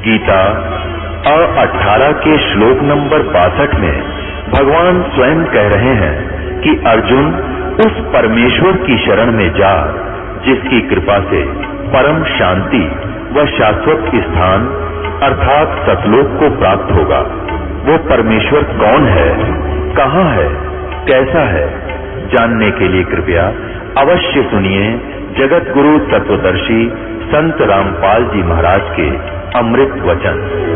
गीता 18 के श्लोक नंबर 62 में भगवान स्वयं कह रहे हैं कि अर्जुन उस परमेश्वर की शरण में जा जिसकी कृपा से परम शांति व शाश्वत स्थान अर्थात सतलोक को प्राप्त होगा। वो परमेश्वर कौन है, कहाँ है, कैसा है, जानने के लिए कृपया अवश्य सुनिए जगत गुरु तत्वदर्शी संत रामपाल जी महाराज के अमृत वचन।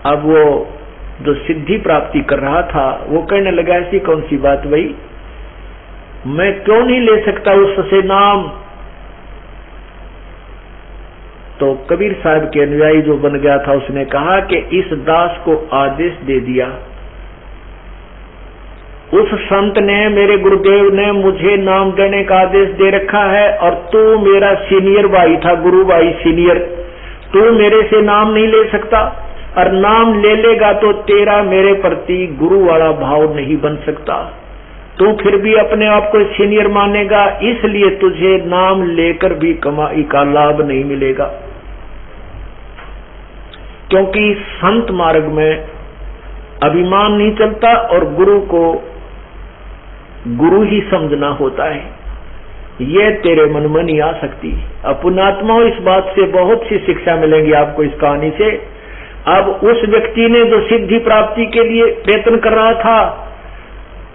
अब वो जो सिद्धि प्राप्ति कर रहा था वो कहने लगा, ऐसी कौन सी बात भाई, मैं क्यों नहीं ले सकता उससे नाम। तो कबीर साहब के अनुयायी जो बन गया था उसने कहा कि इस दास को आदेश दे दिया, उस संत ने, मेरे गुरुदेव ने मुझे नाम देने का आदेश दे रखा है और तू मेरा सीनियर भाई था, गुरु भाई सीनियर, तू मेरे से नाम नहीं ले सकता और नाम ले लेगा तो तेरा मेरे प्रति गुरु वाला भाव नहीं बन सकता, तू फिर भी अपने आप को सीनियर मानेगा, इसलिए तुझे नाम लेकर भी कमाई का लाभ नहीं मिलेगा। क्योंकि संत मार्ग में अभिमान नहीं चलता और गुरु को गुरु ही समझना होता है, ये तेरे मन में नहीं आ सकती। अब पुण्यात्माओं, इस बात से बहुत सी शिक्षा मिलेंगी आपको इस कहानी से। अब उस व्यक्ति ने जो सिद्धि प्राप्ति के लिए प्रयत्न कर रहा था,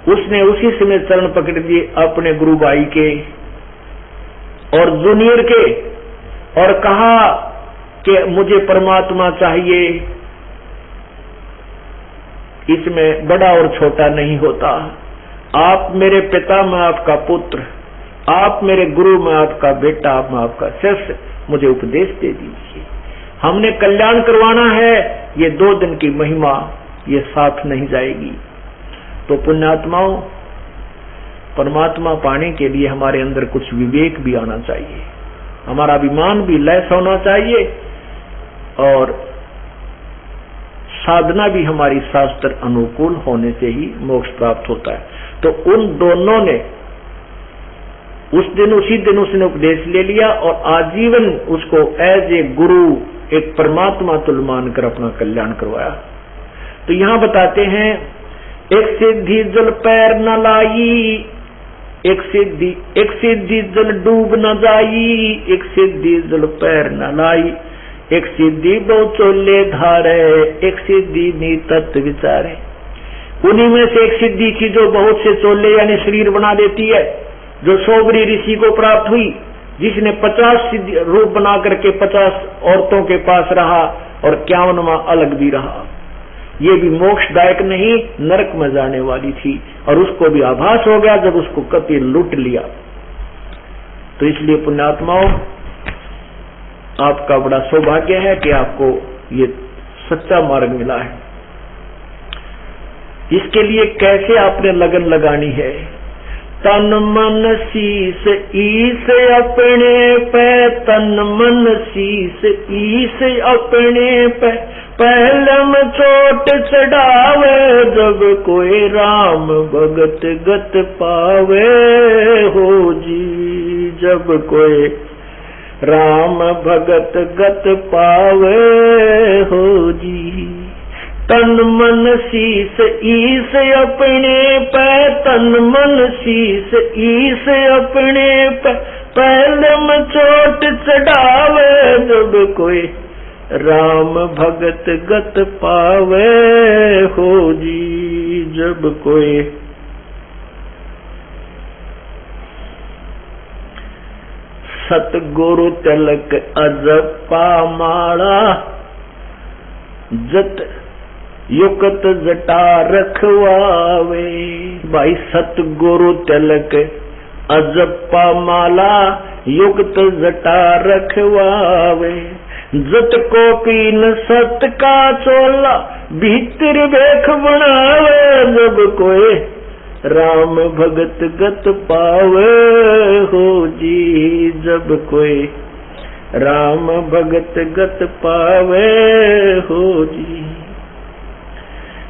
उसने उसी समय चरण पकड़ लिए अपने गुरु भाई के और जूनियर के और कहा कि मुझे परमात्मा चाहिए, इसमें बड़ा और छोटा नहीं होता, आप मेरे पिता, मैं आपका पुत्र, आप मेरे गुरु, मैं आपका बेटा, मैं आपका शिष्य, मुझे उपदेश दे दीजिए, हमने कल्याण करवाना है, ये 2 दिन की महिमा ये साथ नहीं जाएगी। तो पुण्यात्माओं, परमात्मा पाने के लिए हमारे अंदर कुछ विवेक भी आना चाहिए, हमारा अभिमान भी लय होना चाहिए और साधना भी हमारी शास्त्र अनुकूल होने से ही मोक्ष प्राप्त होता है। तो उन दोनों ने उसी दिन उसने उपदेश ले लिया और आजीवन उसको एज ए गुरु, एक परमात्मा तुल मानकर अपना कल्याण करवाया। तो यहां बताते हैं, एक सिद्धि जल पैर न लाई, एक सिद्धि जल डूब न जाई, एक सिद्धि जल पैर न लाई, एक सिद्धि बहु चोले धारे, एक सिद्धि नी तत्व विचारे। उन्हीं में से एक सिद्धि की जो बहुत से चोले यानी शरीर बना देती है, जो सोबरी ऋषि को प्राप्त हुई, जिसने 50 रूप बना करके 50 औरतों के पास रहा और 51वां अलग भी रहा, ये भी मोक्षदायक नहीं, नरक में जाने वाली थी और उसको भी आभास हो गया जब उसको कति लूट लिया। तो इसलिए पुण्यात्माओं, आपका बड़ा सौभाग्य है कि आपको ये सच्चा मार्ग मिला है। इसके लिए कैसे आपने लगन लगानी है, तन मन शीस ईस अपने पे, तन मन शीस ईस अपने पे, पहलम चोट चढ़ावे, जब कोई राम भगत गत पावे हो जी, जब कोई राम भगत गत पावे हो जी। तन मन शीस ईस अपने पे, तन मन शीस ईस अपने पे, पहलम चोट चढ़ावे, जब कोई राम भगत गत पावे हो जी, जब कोई सतगुरु तिलक अजपा माला, जत युक्त जटा रखवावे। भाई सतगुरु तिलक अजपा माला, युक्त जटा रखवावे। जत को पीन सत का चोला, भीतर बेख बनावे। जब कोई राम भगत गत पावे हो जी, जब कोई राम भगत गत पावे हो जी।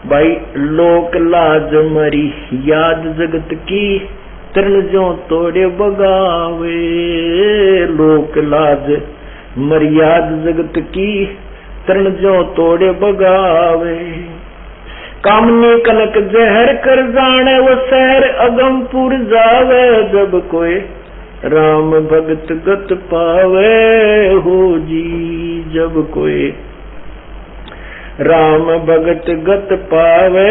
भाई लोक लाज मरी याद जगत की, तरण जो तोड़े बगावे। लोक लाज मर्याद जगत की, तरण जो तोड़े बगावे। कामनी कनक जहर कर जाने, वो शहर अगमपुर जावे। जब कोई राम भगत गत पावे हो जी, जब कोई राम भगत गत पावे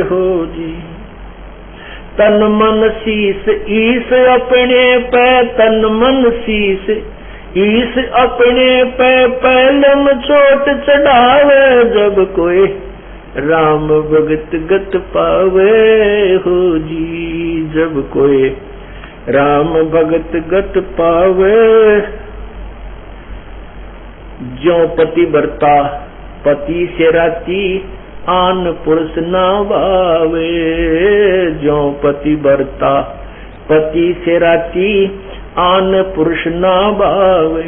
हो जी। तन मन शीस ईस अपने पे, तन मन शीस ईस अपने पे, पहलम चोट चढ़ावे। जब कोई राम भगत गत पावे हो जी, जब कोई राम भगत गत पावे। ज्यों पति बरता पति से राती, आन पुरुष ना भावे। ज्यों पति बरता पति से राती, आन पुरुष ना भावे।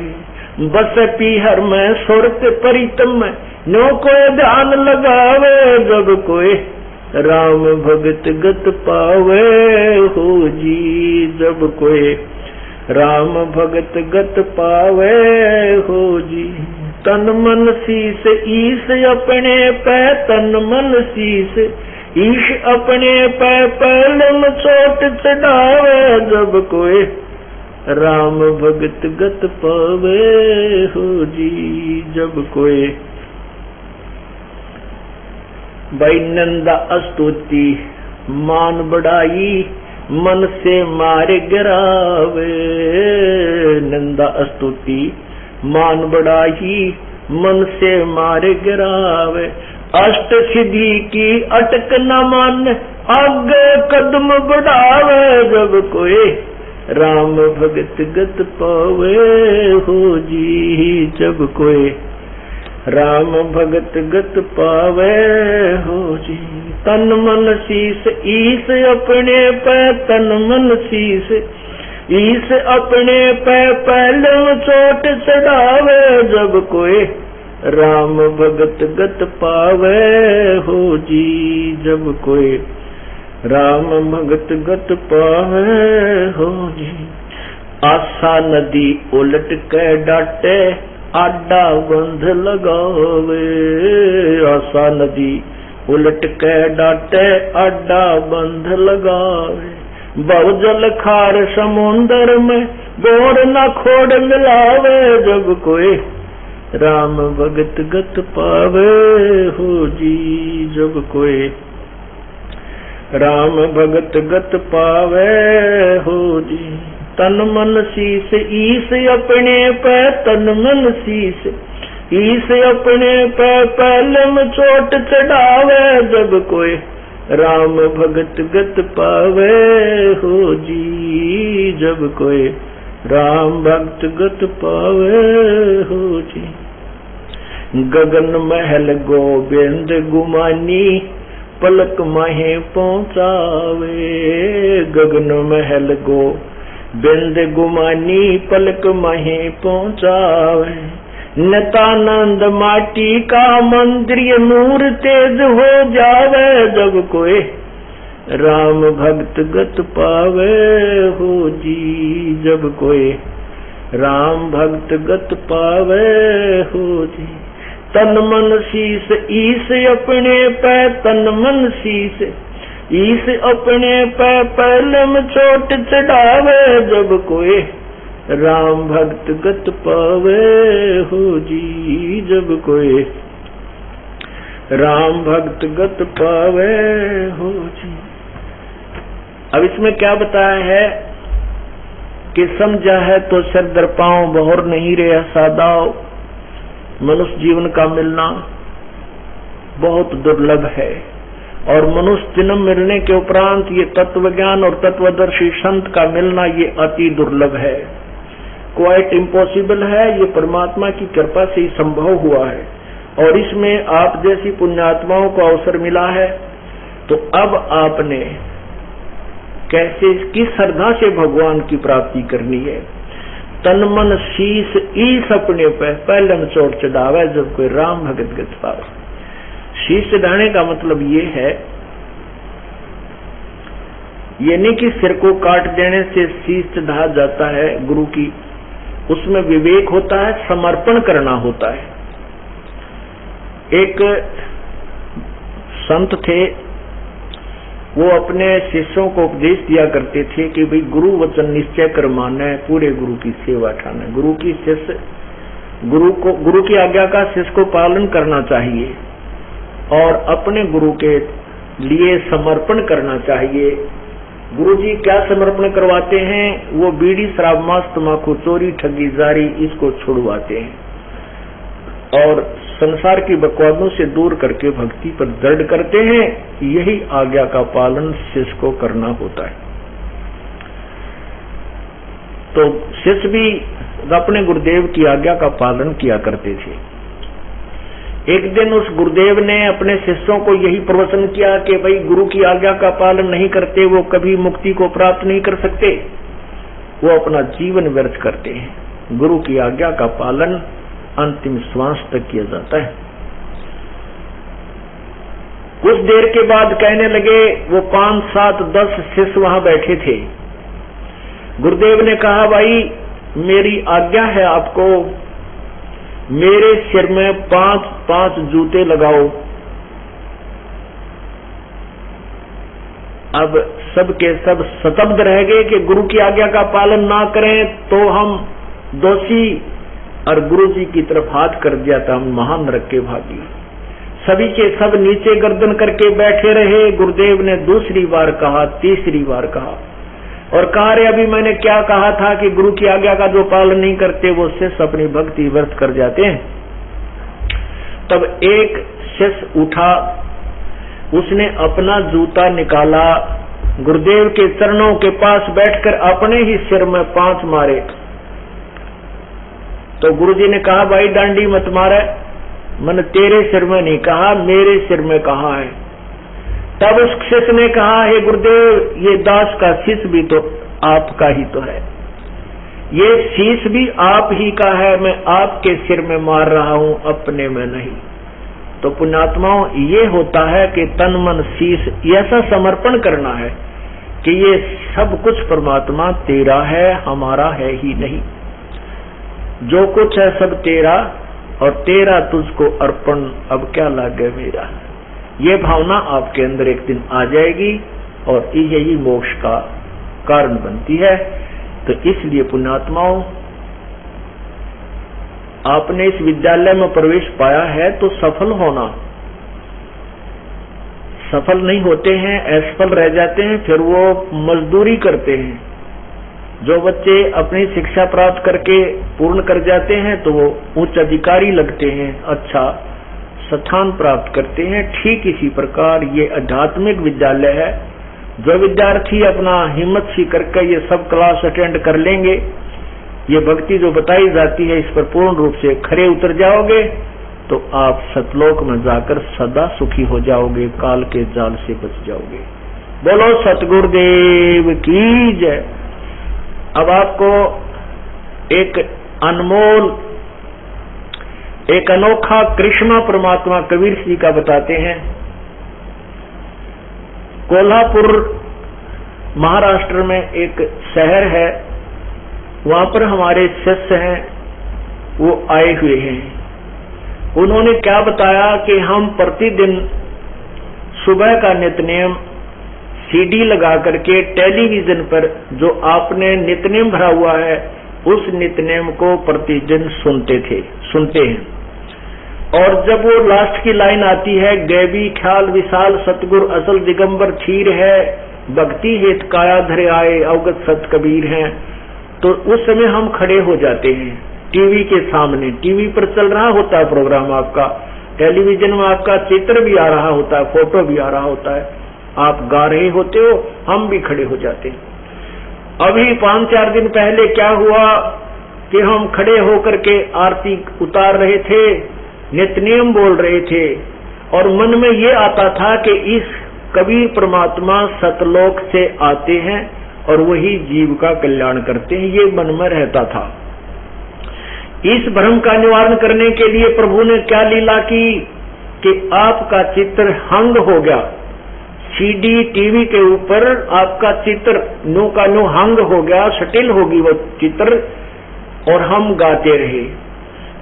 बस पीहर में सुरत परितम में, नो कोई ध्यान लगावे। जब कोई राम भगत गत पावे हो जी, जब कोई राम भगत गत पावे हो जी। तन मन शीस ईश अपने पे, तन मन शीस ईश अपने पे, पहलम चोट चढ़ावे। जब कोई राम भगत गत पावे हो जी, जब कोई भाई नंदा स्तुति मान बढ़ाई, मन से मारे गिरावे। नंदा स्तुति मान बढ़ाई, मन से मारे गिरावे। अष्ट सिद्धि की अटक न मान, आगे कदम बढ़ावे। जब कोई राम भगत गत पावे हो जी, जब कोई राम भगत गत पावे हो जी। तन मन शीस ईस अपने पे, तन मन शीस ईस अपने पे, पहलम चोट चढ़ावे। जब कोई राम भगत गत पावे हो जी, जब कोई राम भगत गत पावे हो जी। आशा नदी उलट के डाटे, आडा बंध लगावे। आशा नदी उलट के डाटे, आडा बंध लगावे। बहुजल खार समुंदर में, बोर न खोड़ मिलावे। जब कोई राम भगत गत पावे हो जी, जब कोई राम भगत गत पावे हो जी। तन मन शीस ईस अपने पे, तन मन शीस ईस अपने पे, पहलम चोट चढ़ावे। जब कोई राम भगत गत पावे हो जी, जब कोई राम भक्त गत पावे हो जी। गगन महल गोविंद गुमानी, पलक माहे पहुँचावे। गगन महल गोविंद गुमानी, पलक माहे पहुँचावे। नतानंद माटी का मंदिर, नूर तेज हो जावे। जब कोई राम भक्त गत पावे हो जी, जब कोई राम भक्त गत पावे हो जी। तन मन शीस ईस अपने पे, तन मन शीस ईस अपने पे, पहलम चोट चढ़ावे। जब कोई राम भक्त गत पावे हो जी, जब कोई राम भक्त गत पावे हो जी। अब इसमें क्या बताया है कि समझा है तो सिर दर पांव बहुर नहीं रहा सादाव। मनुष्य जीवन का मिलना बहुत दुर्लभ है और मनुष्य जन्म मिलने के उपरांत ये तत्वज्ञान और तत्वदर्शी संत का मिलना ये अति दुर्लभ है, क्वाइट इम्पॉसिबल है। ये परमात्मा की कृपा से ही संभव हुआ है और इसमें आप जैसी पुण्यात्माओं को अवसर मिला है। तो अब आपने कैसे किस श्रद्धा से भगवान की प्राप्ति करनी है। तन मन शीस ईस अपने पे पहले में चोट चढ़ावे जब कोई राम भगत गत पावे। शीस चढ़ाने का मतलब ये है, ये नहीं कि सिर को काट देने से शीस चढ़ा जाता है गुरु की, उसमें विवेक होता है, समर्पण करना होता है। एक संत थे, वो अपने शिष्यों को उपदेश दिया करते थे कि भाई गुरु वचन निश्चय कर मानना है, पूरे गुरु की सेवा ठाना। गुरु की आज्ञा का शिष्य को पालन करना चाहिए और अपने गुरु के लिए समर्पण करना चाहिए। गुरु जी क्या समर्पण करवाते हैं? वो बीड़ी शराब मांस तम्बाकू चोरी ठगी जारी इसको छुड़वाते हैं और संसार की बकवादों से दूर करके भक्ति पर दृढ़ करते हैं। यही आज्ञा का पालन शिष्य को करना होता है। तो शिष्य भी अपने गुरुदेव की आज्ञा का पालन किया करते थे। एक दिन उस गुरुदेव ने अपने शिष्यों को यही प्रवचन किया कि भाई गुरु की आज्ञा का पालन नहीं करते वो कभी मुक्ति को प्राप्त नहीं कर सकते, वो अपना जीवन व्यर्थ करते हैं। गुरु की आज्ञा का पालन अंतिम श्वास तक किया जाता है। कुछ देर के बाद कहने लगे, वो 5, 7, 10 शिष्य वहां बैठे थे। गुरुदेव ने कहा, भाई मेरी आज्ञा है आपको, मेरे सिर में 5-5 जूते लगाओ। अब सबके सब स्तब्ध रह गए कि गुरु की आज्ञा का पालन ना करें तो हम दोषी, और गुरु जी की तरफ हाथ कर दिया था हम महान नरक के भागी। सभी के सब नीचे गर्दन करके बैठे रहे। गुरुदेव ने दूसरी बार कहा, तीसरी बार कहा और कहा, रे अभी मैंने क्या कहा था कि गुरु की आज्ञा का जो पालन नहीं करते वो शिष्य अपनी भक्ति व्यर्थ कर जाते हैं। तब एक शिष्य उठा, उसने अपना जूता निकाला, गुरुदेव के चरणों के पास बैठकर अपने ही सिर में 5 मारे। तो गुरुजी ने कहा, भाई डांडी मत मारे, मैंने तेरे सिर में नहीं कहा, मेरे सिर में कहा है। तब उस शिष्य ने कहा, हे गुरुदेव ये दास का शीश भी तो आपका ही तो है, ये शीश भी आप ही का है, मैं आपके सिर में मार रहा हूं, अपने में नहीं। तो पुण्यात्माओं ये होता है कि तन मन शीश ऐसा समर्पण करना है कि ये सब कुछ परमात्मा तेरा है, हमारा है ही नहीं। जो कुछ है सब तेरा और तेरा तुझको अर्पण, अब क्या लागे मेरा। ये भावना आपके अंदर एक दिन आ जाएगी और यही मोक्ष का कारण बनती है। तो इसलिए पुण्यात्माओं, आपने इस विद्यालय में प्रवेश पाया है तो सफल होना। सफल नहीं होते हैं, असफल रह जाते हैं, फिर वो मजदूरी करते हैं। जो बच्चे अपनी शिक्षा प्राप्त करके पूर्ण कर जाते हैं तो वो उच्च अधिकारी लगते हैं, अच्छा स्थान प्राप्त करते हैं। ठीक इसी प्रकार ये आध्यात्मिक विद्यालय है। जो विद्यार्थी अपना हिम्मत सी करके ये सब क्लास अटेंड कर लेंगे, ये भक्ति जो बताई जाती है इस पर पूर्ण रूप से खरे उतर जाओगे तो आप सतलोक में जाकर सदा सुखी हो जाओगे, काल के जाल से बच जाओगे। बोलो सतगुरुदेव की जय। अब आपको एक अनमोल, एक अनोखा कृष्णा परमात्मा कबीर जी का बताते हैं। कोल्हापुर महाराष्ट्र में एक शहर है, वहां पर हमारे शिष्य हैं, वो आए हुए हैं। उन्होंने क्या बताया कि हम प्रतिदिन सुबह का नित्यनेम सीडी लगा करके टेलीविजन पर जो आपने नित्यनेम भरा हुआ है उस नित्यनेम को प्रतिदिन सुनते हैं। और जब वो लास्ट की लाइन आती है, गैबी ख्याल विशाल सतगुर असल दिगंबर क्षीर है, भक्ति हेत काया धरे आए अवगत सत कबीर हैं, तो उस समय हम खड़े हो जाते हैं टीवी के सामने। टीवी पर चल रहा होता है प्रोग्राम आपका, टेलीविजन में आपका चित्र भी आ रहा होता है, फोटो भी आ रहा होता है, आप गा रहे होते हो, हम भी खड़े हो जाते हैं। अभी 5-4 दिन पहले क्या हुआ कि हम खड़े होकर के आरती उतार रहे थे, नित्यनियम बोल रहे थे, और मन में ये आता था कि इस कबीर परमात्मा सतलोक से आते हैं और वही जीव का कल्याण करते हैं, ये मन में रहता था। इस भ्रम का निवारण करने के लिए प्रभु ने क्या लीला की कि आपका चित्र हंग हो गया, सीडी टीवी के ऊपर आपका चित्र नो का नो हंग हो गया, सटिल होगी वो चित्र, और हम गाते रहे।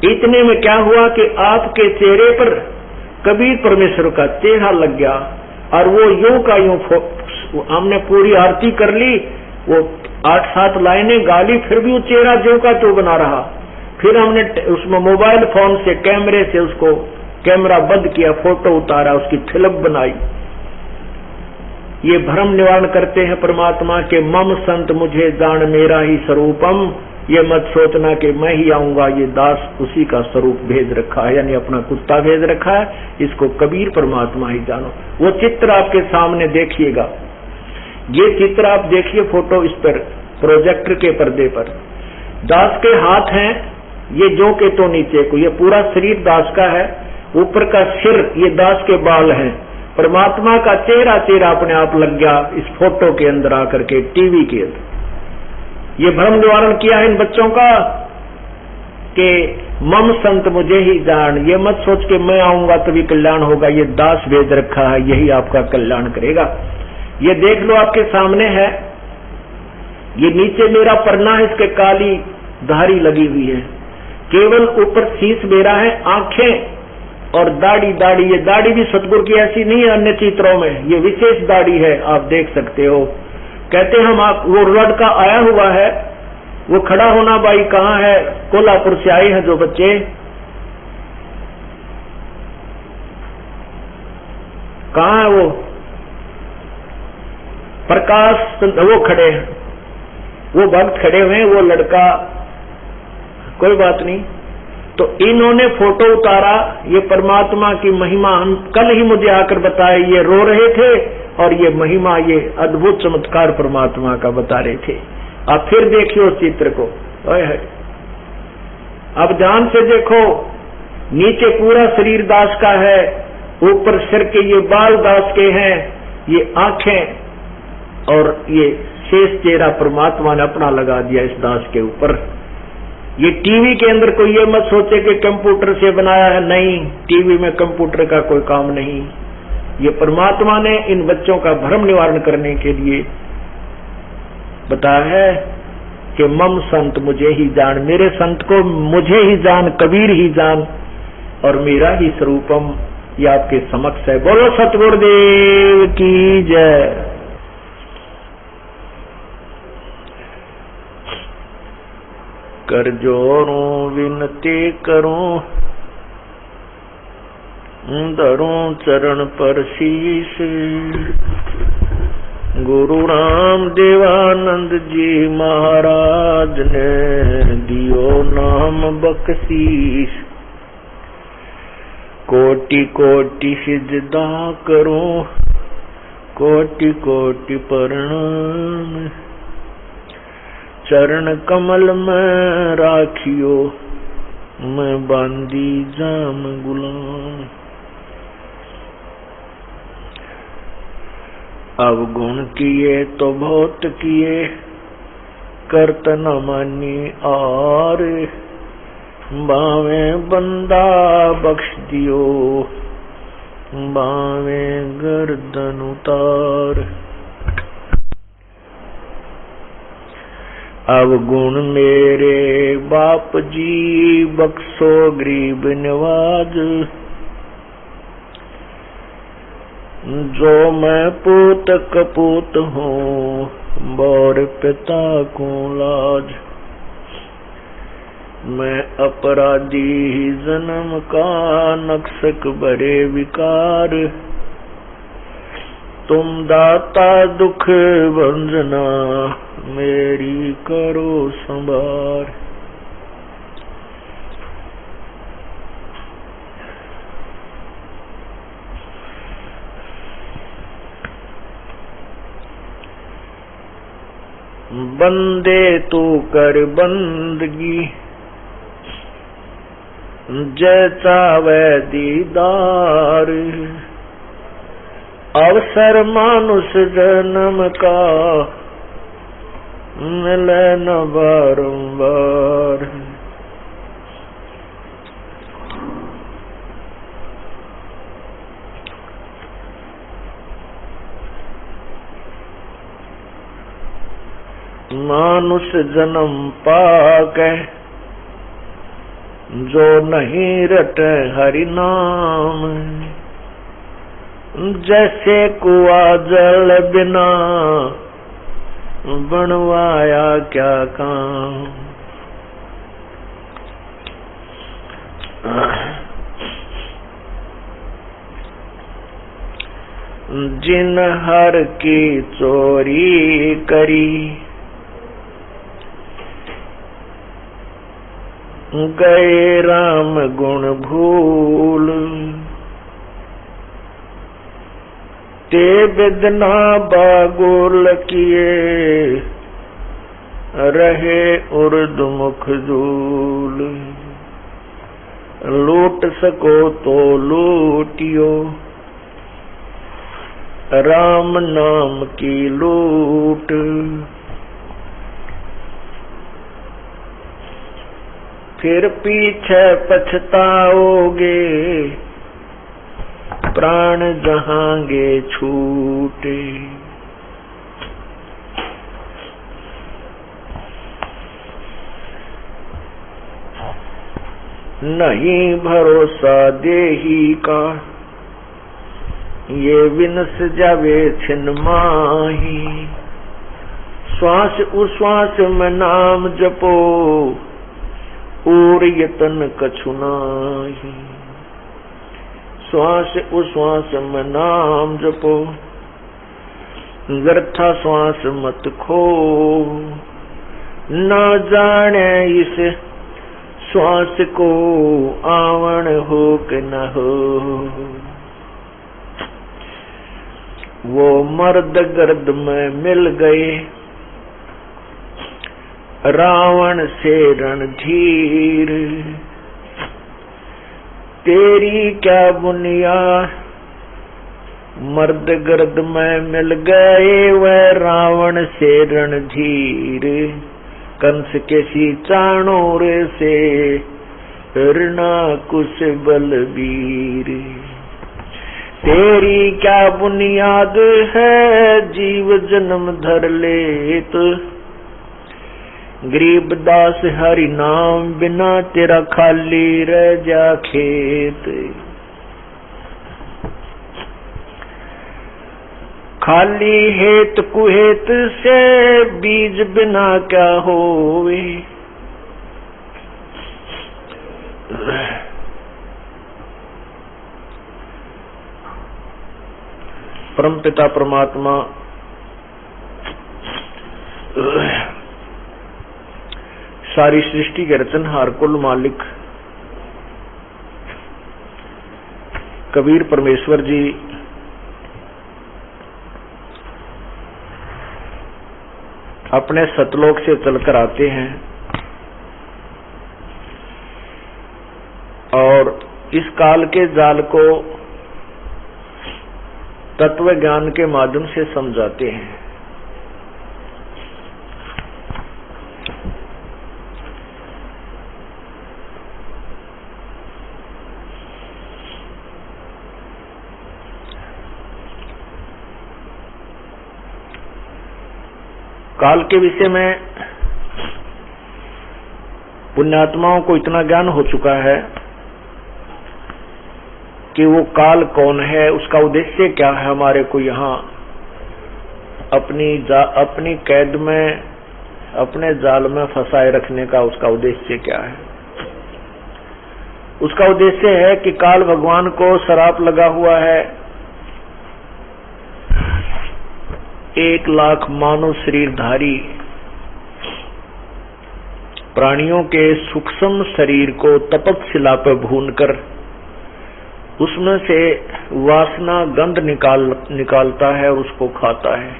इतने में क्या हुआ कि आपके चेहरे पर कबीर परमेश्वर का चेहरा लग गया, और वो यूं का यूं, हमने पूरी आरती कर ली, वो 8-7 लाइनें गा ली, फिर भी वो चेहरा ज्यों का त्यों बना रहा। फिर हमने उसमें मोबाइल फोन से, कैमरे से उसको कैमरा बंद किया, फोटो उतारा, उसकी फिल्म बनाई। ये भ्रम निवारण करते हैं परमात्मा के मम संत मुझे जान मेरा ही स्वरूपम, ये मत सोचना कि मैं ही आऊंगा, ये दास उसी का स्वरूप भेज रखा है, यानी अपना कुत्ता भेज रखा है, इसको कबीर परमात्मा ही जानो। वो चित्र आपके सामने देखिएगा, ये चित्र आप देखिए फोटो इस पर प्रोजेक्टर के पर्दे पर, दास के हाथ हैं, ये जो के तो नीचे को, ये पूरा शरीर दास का है, ऊपर का सिर ये दास के बाल हैं, परमात्मा का चेहरा अपने आप लग गया इस फोटो के अंदर आकर के, टीवी के अंदर। ये भ्रम निवारण किया है इन बच्चों का कि मम संत मुझे ही जान, ये मत सोच के मैं आऊंगा तभी कल्याण होगा, ये दास भेज रखा है, यही आपका कल्याण करेगा। ये देख लो आपके सामने है, ये नीचे मेरा परना है, इसके काली धारी लगी हुई है, केवल ऊपर शीश मेरा है, आंखें और दाढ़ी, ये दाढ़ी भी सतगुरु की ऐसी नहीं है अन्य चित्रों में, ये विशेष दाढ़ी है, आप देख सकते हो। कहते हम आप, वो लड़का आया हुआ है, वो खड़ा होना भाई कहाँ है, कोल्हापुर से आए हैं जो बच्चे, कहाँ है वो प्रकाश, वो खड़े हैं, वो भक्त खड़े हुए हैं, वो लड़का, कोई बात नहीं। तो इन्होंने फोटो उतारा, ये परमात्मा की महिमा हम कल ही मुझे आकर बताए, ये रो रहे थे और ये महिमा, ये अद्भुत चमत्कार परमात्मा का बता रहे थे। अब फिर देखिए उस चित्र को, अब ध्यान से देखो, नीचे पूरा शरीर दास का है, ऊपर सिर के ये बाल दास के हैं, ये आंखें और ये शेष चेहरा परमात्मा ने अपना लगा दिया इस दास के ऊपर। ये टीवी के अंदर कोई ये मत सोचे कि कंप्यूटर से बनाया है, नहीं, टीवी में कंप्यूटर का कोई काम नहीं। ये परमात्मा ने इन बच्चों का भ्रम निवारण करने के लिए बताया है कि मम संत मुझे ही जान, मेरे संत को मुझे ही जान, कबीर ही जान, और मेरा ही स्वरूपम ये आपके समक्ष है। बोलो सतगुरुदेव की जय। कर जोरूं विनती करूं, धरूं चरण पर शीश, गुरु राम देवानंद जी महाराज ने दियो नाम बख्शीश। कोटि कोटि सिजदा करूं, कोटि कोटि प्रणाम, चरण कमल में राखियो, मैं बांदी जाम गुलाम। अवगुण किए तो बहुत किए, करत न मानी और, बावे बंदा बख्श दियो, बावे गर्दन उतार। अवगुण मेरे बाप जी बख्शो गरीब नवाज, जो मैं पूत कपूत हूँ बोर पिता को लाज। मैं अपराधी जन्म का नक्सक बड़े विकार, तुम दाता दुख भंजना, मेरी करो संभार। बंदे तू कर बंदगी, जैसा वै दीदार। अवसर मानुष जन्म का, मिले न बारंबार। मानुष जन्म पाके, जो नहीं रटे हरि नाम। जैसे कुआ जल बिना, बनवाया क्या काम। जिन हर की चोरी करी, गए राम गुण भूल। ते बिदना बागुल किए, रहे उर्दमुख धूल। लूट सको तो लूटियो, राम नाम की लूट। फिर पीछे पछताओगे, प्राण जहांगे छूटे। नहीं भरोसा देही का, ये विनस जावे छिन माही। श्वास उश्वास में नाम जपो, और यतन कछु नाही। श्वास उश्वास में नाम जपो, व्यर्था श्वास मत खो। न जाने इस श्वास को, आवण हो कि न हो। वो मर्द गर्द में मिल गए, रावण से रणधीर। तेरी क्या बुनियाद, मर्द गर्द में मिल गए वह रावण से रणधीर। कंस के सी चाणूर से, हिरणाकुश बलबीर। तेरी क्या बुनियाद है, जीव जन्म धर लेत। गरीबदास हरि नाम बिना, तेरा खाली रह जा खेत। खाली हेत कुहेत से, बीज बिना क्या होवे। परमपिता परमात्मा सारी सृष्टि के रचनहार कुल मालिक कबीर परमेश्वर जी अपने सतलोक से चलकर आते हैं और इस काल के जाल को तत्व ज्ञान के माध्यम से समझाते हैं। काल के विषय में पुण्यात्माओं को इतना ज्ञान हो चुका है कि वो काल कौन है, उसका उद्देश्य क्या है, हमारे को यहाँ अपनी कैद में, अपने जाल में फंसाए रखने का उसका उद्देश्य क्या है। उसका उद्देश्य है कि काल भगवान को श्राप लगा हुआ है 1,00,000 मानव शरीरधारी प्राणियों के सूक्ष्म शरीर को तपकशिला पर भूनकर उसमें से वासना गंध निकालता है और उसको खाता है।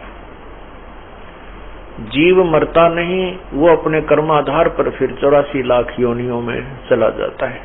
जीव मरता नहीं, वो अपने कर्माधार पर फिर 84 लाख योनियों में चला जाता है।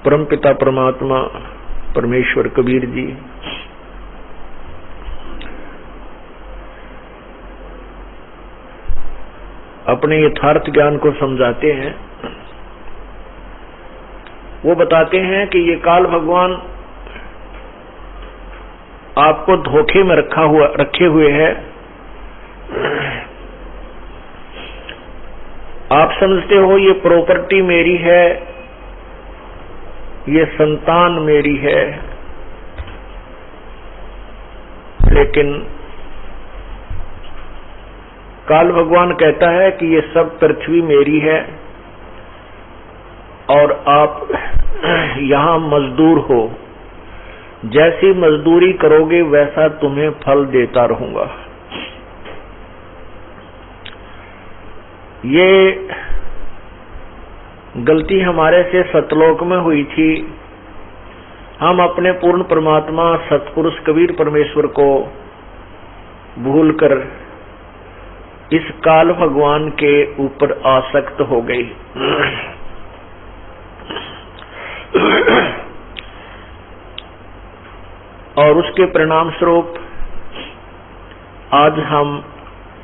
परमपिता परमात्मा परमेश्वर कबीर जी अपने यथार्थ ज्ञान को समझाते हैं। वो बताते हैं कि ये काल भगवान आपको धोखे में रखे हुए है। आप समझते हो ये प्रॉपर्टी मेरी है, ये संतान मेरी है, लेकिन काल भगवान कहता है कि ये सब पृथ्वी मेरी है और आप यहां मजदूर हो। जैसी मजदूरी करोगे वैसा तुम्हें फल देता रहूंगा। ये गलती हमारे से सतलोक में हुई थी। हम अपने पूर्ण परमात्मा सतपुरुष कबीर परमेश्वर को भूलकर इस काल भगवान के ऊपर आसक्त हो गए। और उसके परिणाम स्वरूप आज हम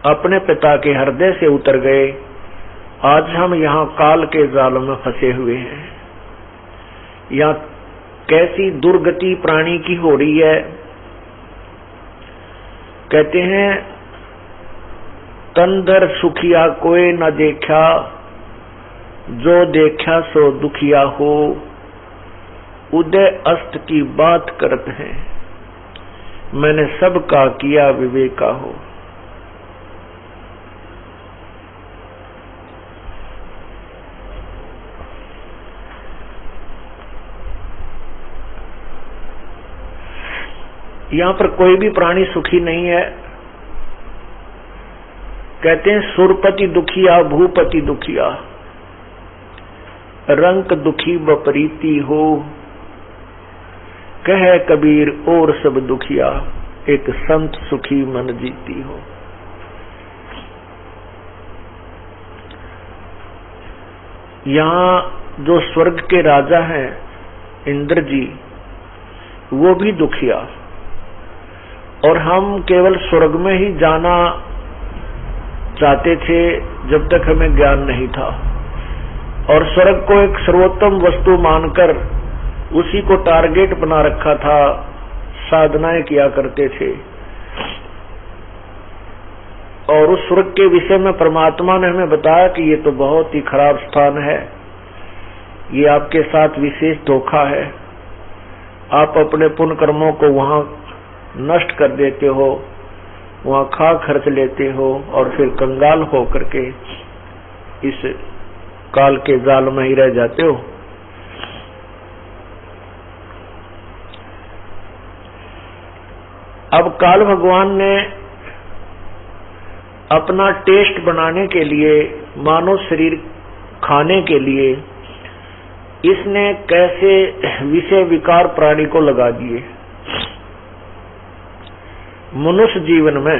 अपने पिता के हृदय से उतर गए। आज हम यहाँ काल के जाल में फंसे हुए हैं। यहाँ कैसी दुर्गति प्राणी की हो रही है। कहते हैं तंदर सुखिया कोई न देखा, जो देखा सो दुखिया हो। उदय अस्त की बात करते हैं, मैंने सबका किया विवेका हो। यहां पर कोई भी प्राणी सुखी नहीं है। कहते हैं सुरपति दुखिया भूपति दुखिया, रंक दुखी बपरीती हो। कह कबीर और सब दुखिया, एक संत सुखी मन जीती हो। यहाँ जो स्वर्ग के राजा हैं इंद्र जी, वो भी दुखिया। और हम केवल स्वर्ग में ही जाना चाहते थे जब तक हमें ज्ञान नहीं था, और स्वर्ग को एक सर्वोत्तम वस्तु मानकर उसी को टारगेट बना रखा था, साधनाएं किया करते थे। और उस स्वर्ग के विषय में परमात्मा ने हमें बताया कि ये तो बहुत ही खराब स्थान है, ये आपके साथ विशेष धोखा है। आप अपने पुण्य कर्मों को वहां नष्ट कर देते हो, वहां खा खर्च लेते हो और फिर कंगाल हो करके इस काल के जाल में ही रह जाते हो। अब काल भगवान ने अपना टेस्ट बनाने के लिए, मानव शरीर खाने के लिए, इसने कैसे विषय विकार प्राणी को लगा दिए। मनुष्य जीवन में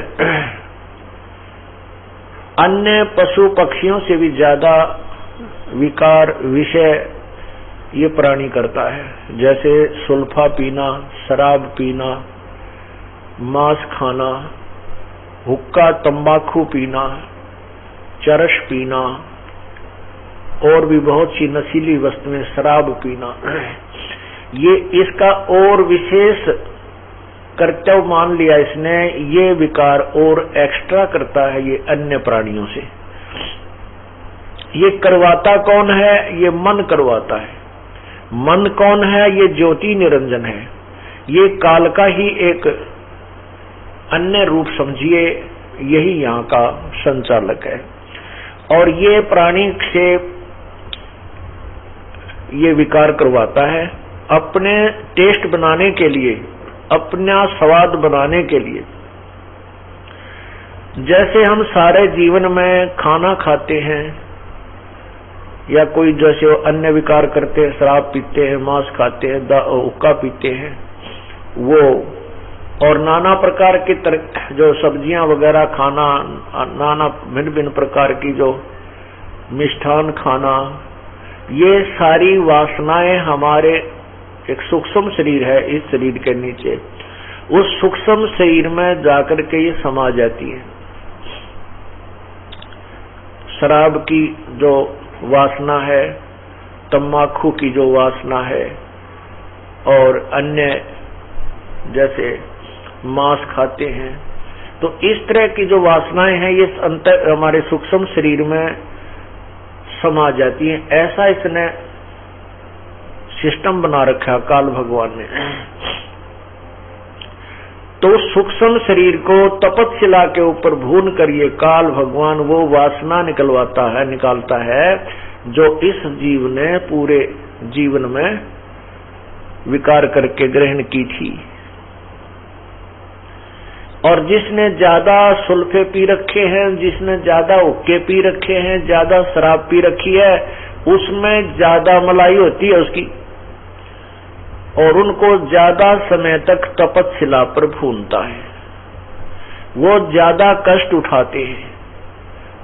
अन्य पशु पक्षियों से भी ज्यादा विकार विषय ये प्राणी करता है। जैसे सुल्फा पीना, शराब पीना, मांस खाना, हुक्का तंबाकू पीना, चरस पीना और भी बहुत सी नशीली वस्तुएं, शराब पीना, ये इसका और विशेष कर्तव्य मान लिया इसने, ये विकार और एक्स्ट्रा करता है ये अन्य प्राणियों से। ये करवाता कौन है? ये मन करवाता है। मन कौन है? ये ज्योति निरंजन है। ये काल का ही एक अन्य रूप समझिए, यही यहाँ का संचालक है। और ये प्राणी से ये विकार करवाता है अपने टेस्ट बनाने के लिए, अपना स्वाद बनाने के लिए। जैसे हम सारे जीवन में खाना खाते हैं या कोई जैसे अन्य विकार करते हैं, शराब पीते हैं, मांस खाते हैं, हुक्का पीते हैं, वो और नाना प्रकार की जो सब्जियां वगैरह खाना, नाना भिन्न भिन्न प्रकार की जो मिष्ठान खाना, ये सारी वासनाएं हमारे एक सूक्ष्म शरीर है, इस शरीर के नीचे, उस सूक्ष्म शरीर में जाकर के ये समा जाती है। शराब की जो वासना है, तम्बाकू की जो वासना है, और अन्य जैसे मांस खाते हैं, तो इस तरह की जो वासनाएं हैं ये अंतर हमारे सूक्ष्म शरीर में समा जाती हैं। ऐसा इसने सिस्टम बना रखा काल भगवान ने। तो सूक्ष्म शरीर को तपस्या के ऊपर भून कर ये काल भगवान वो वासना निकालता है जो इस जीव ने पूरे जीवन में विकार करके ग्रहण की थी। और जिसने ज्यादा सुल्फे पी रखे हैं, जिसने ज्यादा हुक्के पी रखे हैं, ज्यादा शराब पी रखी है, उसमें ज्यादा मलाई होती है उसकी, और उनको ज्यादा समय तक तपस्या पर भूनता है। वो ज्यादा कष्ट उठाते हैं।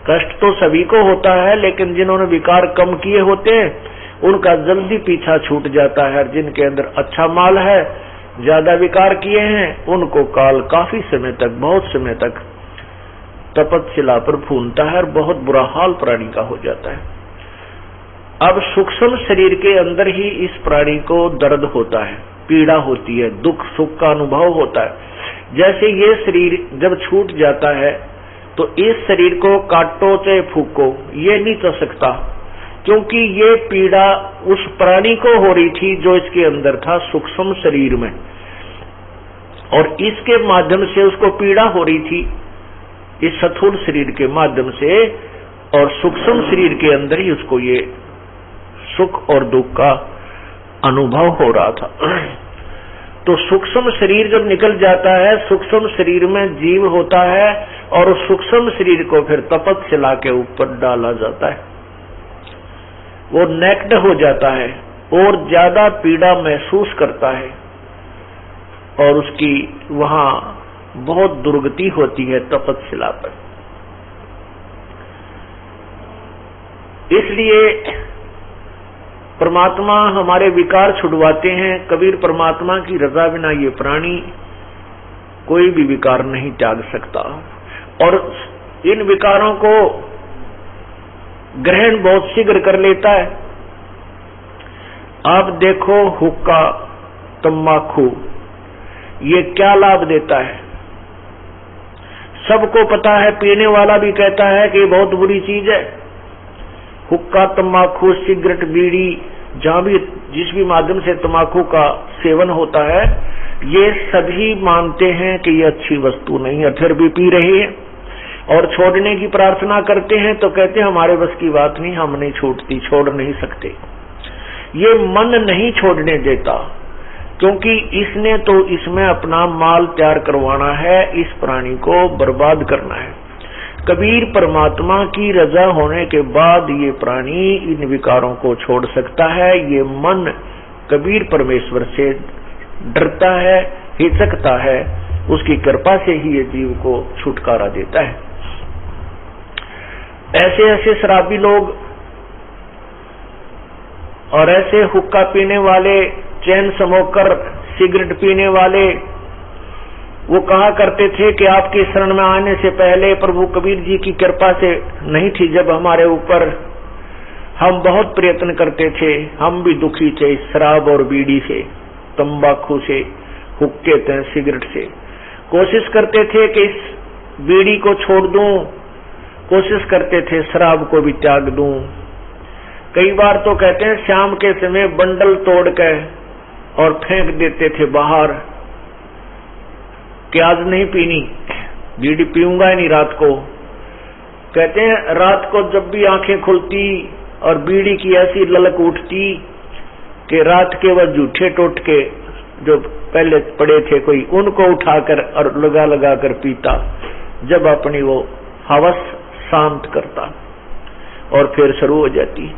कष्ट तो सभी को होता है, लेकिन जिन्होंने विकार कम किए होते हैं उनका जल्दी पीछा छूट जाता है। जिनके अंदर अच्छा माल है, ज्यादा विकार किए हैं, उनको काल काफी समय तक, बहुत समय तक तपस्या पर भूनता है और बहुत बुरा हाल प्राणी का हो जाता है। अब सूक्ष्म शरीर के अंदर ही इस प्राणी को दर्द होता है, पीड़ा होती है, दुख सुख का अनुभव होता है। जैसे ये शरीर जब छूट जाता है तो इस शरीर को काटो चाहे फूको, ये नहीं कर सकता, क्योंकि ये पीड़ा उस प्राणी को हो रही थी जो इसके अंदर था सूक्ष्म शरीर में, और इसके माध्यम से उसको पीड़ा हो रही थी इस स्थूल शरीर के माध्यम से, और सूक्ष्म शरीर के अंदर ही उसको ये सुख और दुख का अनुभव हो रहा था। तो सूक्ष्म शरीर जब निकल जाता है, सूक्ष्म शरीर में जीव होता है, और उस सूक्ष्म शरीर को फिर तपस्या के ऊपर डाला जाता है। वो नेक्ड हो जाता है और ज्यादा पीड़ा महसूस करता है, और उसकी वहां बहुत दुर्गति होती है तपस्या पर। इसलिए परमात्मा हमारे विकार छुड़वाते हैं। कबीर परमात्मा की रजा बिना ये प्राणी कोई भी विकार नहीं त्याग सकता, और इन विकारों को ग्रहण बहुत शीघ्र कर लेता है। आप देखो हुक्का, तम्बाकू, ये क्या लाभ देता है? सबको पता है, पीने वाला भी कहता है कि ये बहुत बुरी चीज है। हुक्का, तम्बाकू, सिगरेट, बीड़ी, जहां भी जिस भी माध्यम से तम्बाकू का सेवन होता है, ये सभी मानते हैं कि ये अच्छी वस्तु नहीं है, फिर भी पी रहे हैं। और छोड़ने की प्रार्थना करते हैं तो कहते हैं हमारे बस की बात नहीं, हम नहीं छूटती, छोड़ नहीं सकते। ये मन नहीं छोड़ने देता, क्योंकि इसने तो इसमें अपना माल तैयार करवाना है, इस प्राणी को बर्बाद करना है। कबीर परमात्मा की रजा होने के बाद ये प्राणी इन विकारों को छोड़ सकता है। ये मन कबीर परमेश्वर से डरता है, हिचकता है, उसकी कृपा से ही ये जीव को छुटकारा देता है। ऐसे ऐसे शराबी लोग और ऐसे हुक्का पीने वाले, चैन स्मोकर, सिगरेट पीने वाले, वो कहा करते थे कि आपकी शरण में आने से पहले प्रभु कबीर जी की कृपा से नहीं थी जब हमारे ऊपर, हम बहुत प्रयत्न करते थे, हम भी दुखी थे इस शराब और बीड़ी से। तंबाकू से, हुक्के थे, सिगरेट से। कोशिश करते थे कि इस बीड़ी को छोड़ दूं, कोशिश करते थे शराब को भी त्याग दूं। कई बार तो कहते हैं शाम के समय बंडल तोड़ के और फेंक देते थे बाहर कि आज नहीं पीनी, बीड़ी पीऊंगा ही नहीं रात को। कहते हैं रात को जब भी आंखें खुलती और बीड़ी की ऐसी ललक उठती कि रात के वह जूठे टोटके जो पहले पड़े थे कोई, उनको उठाकर और लगा लगा कर पीता, जब अपनी वो हवस शांत करता और फिर शुरू हो जाती।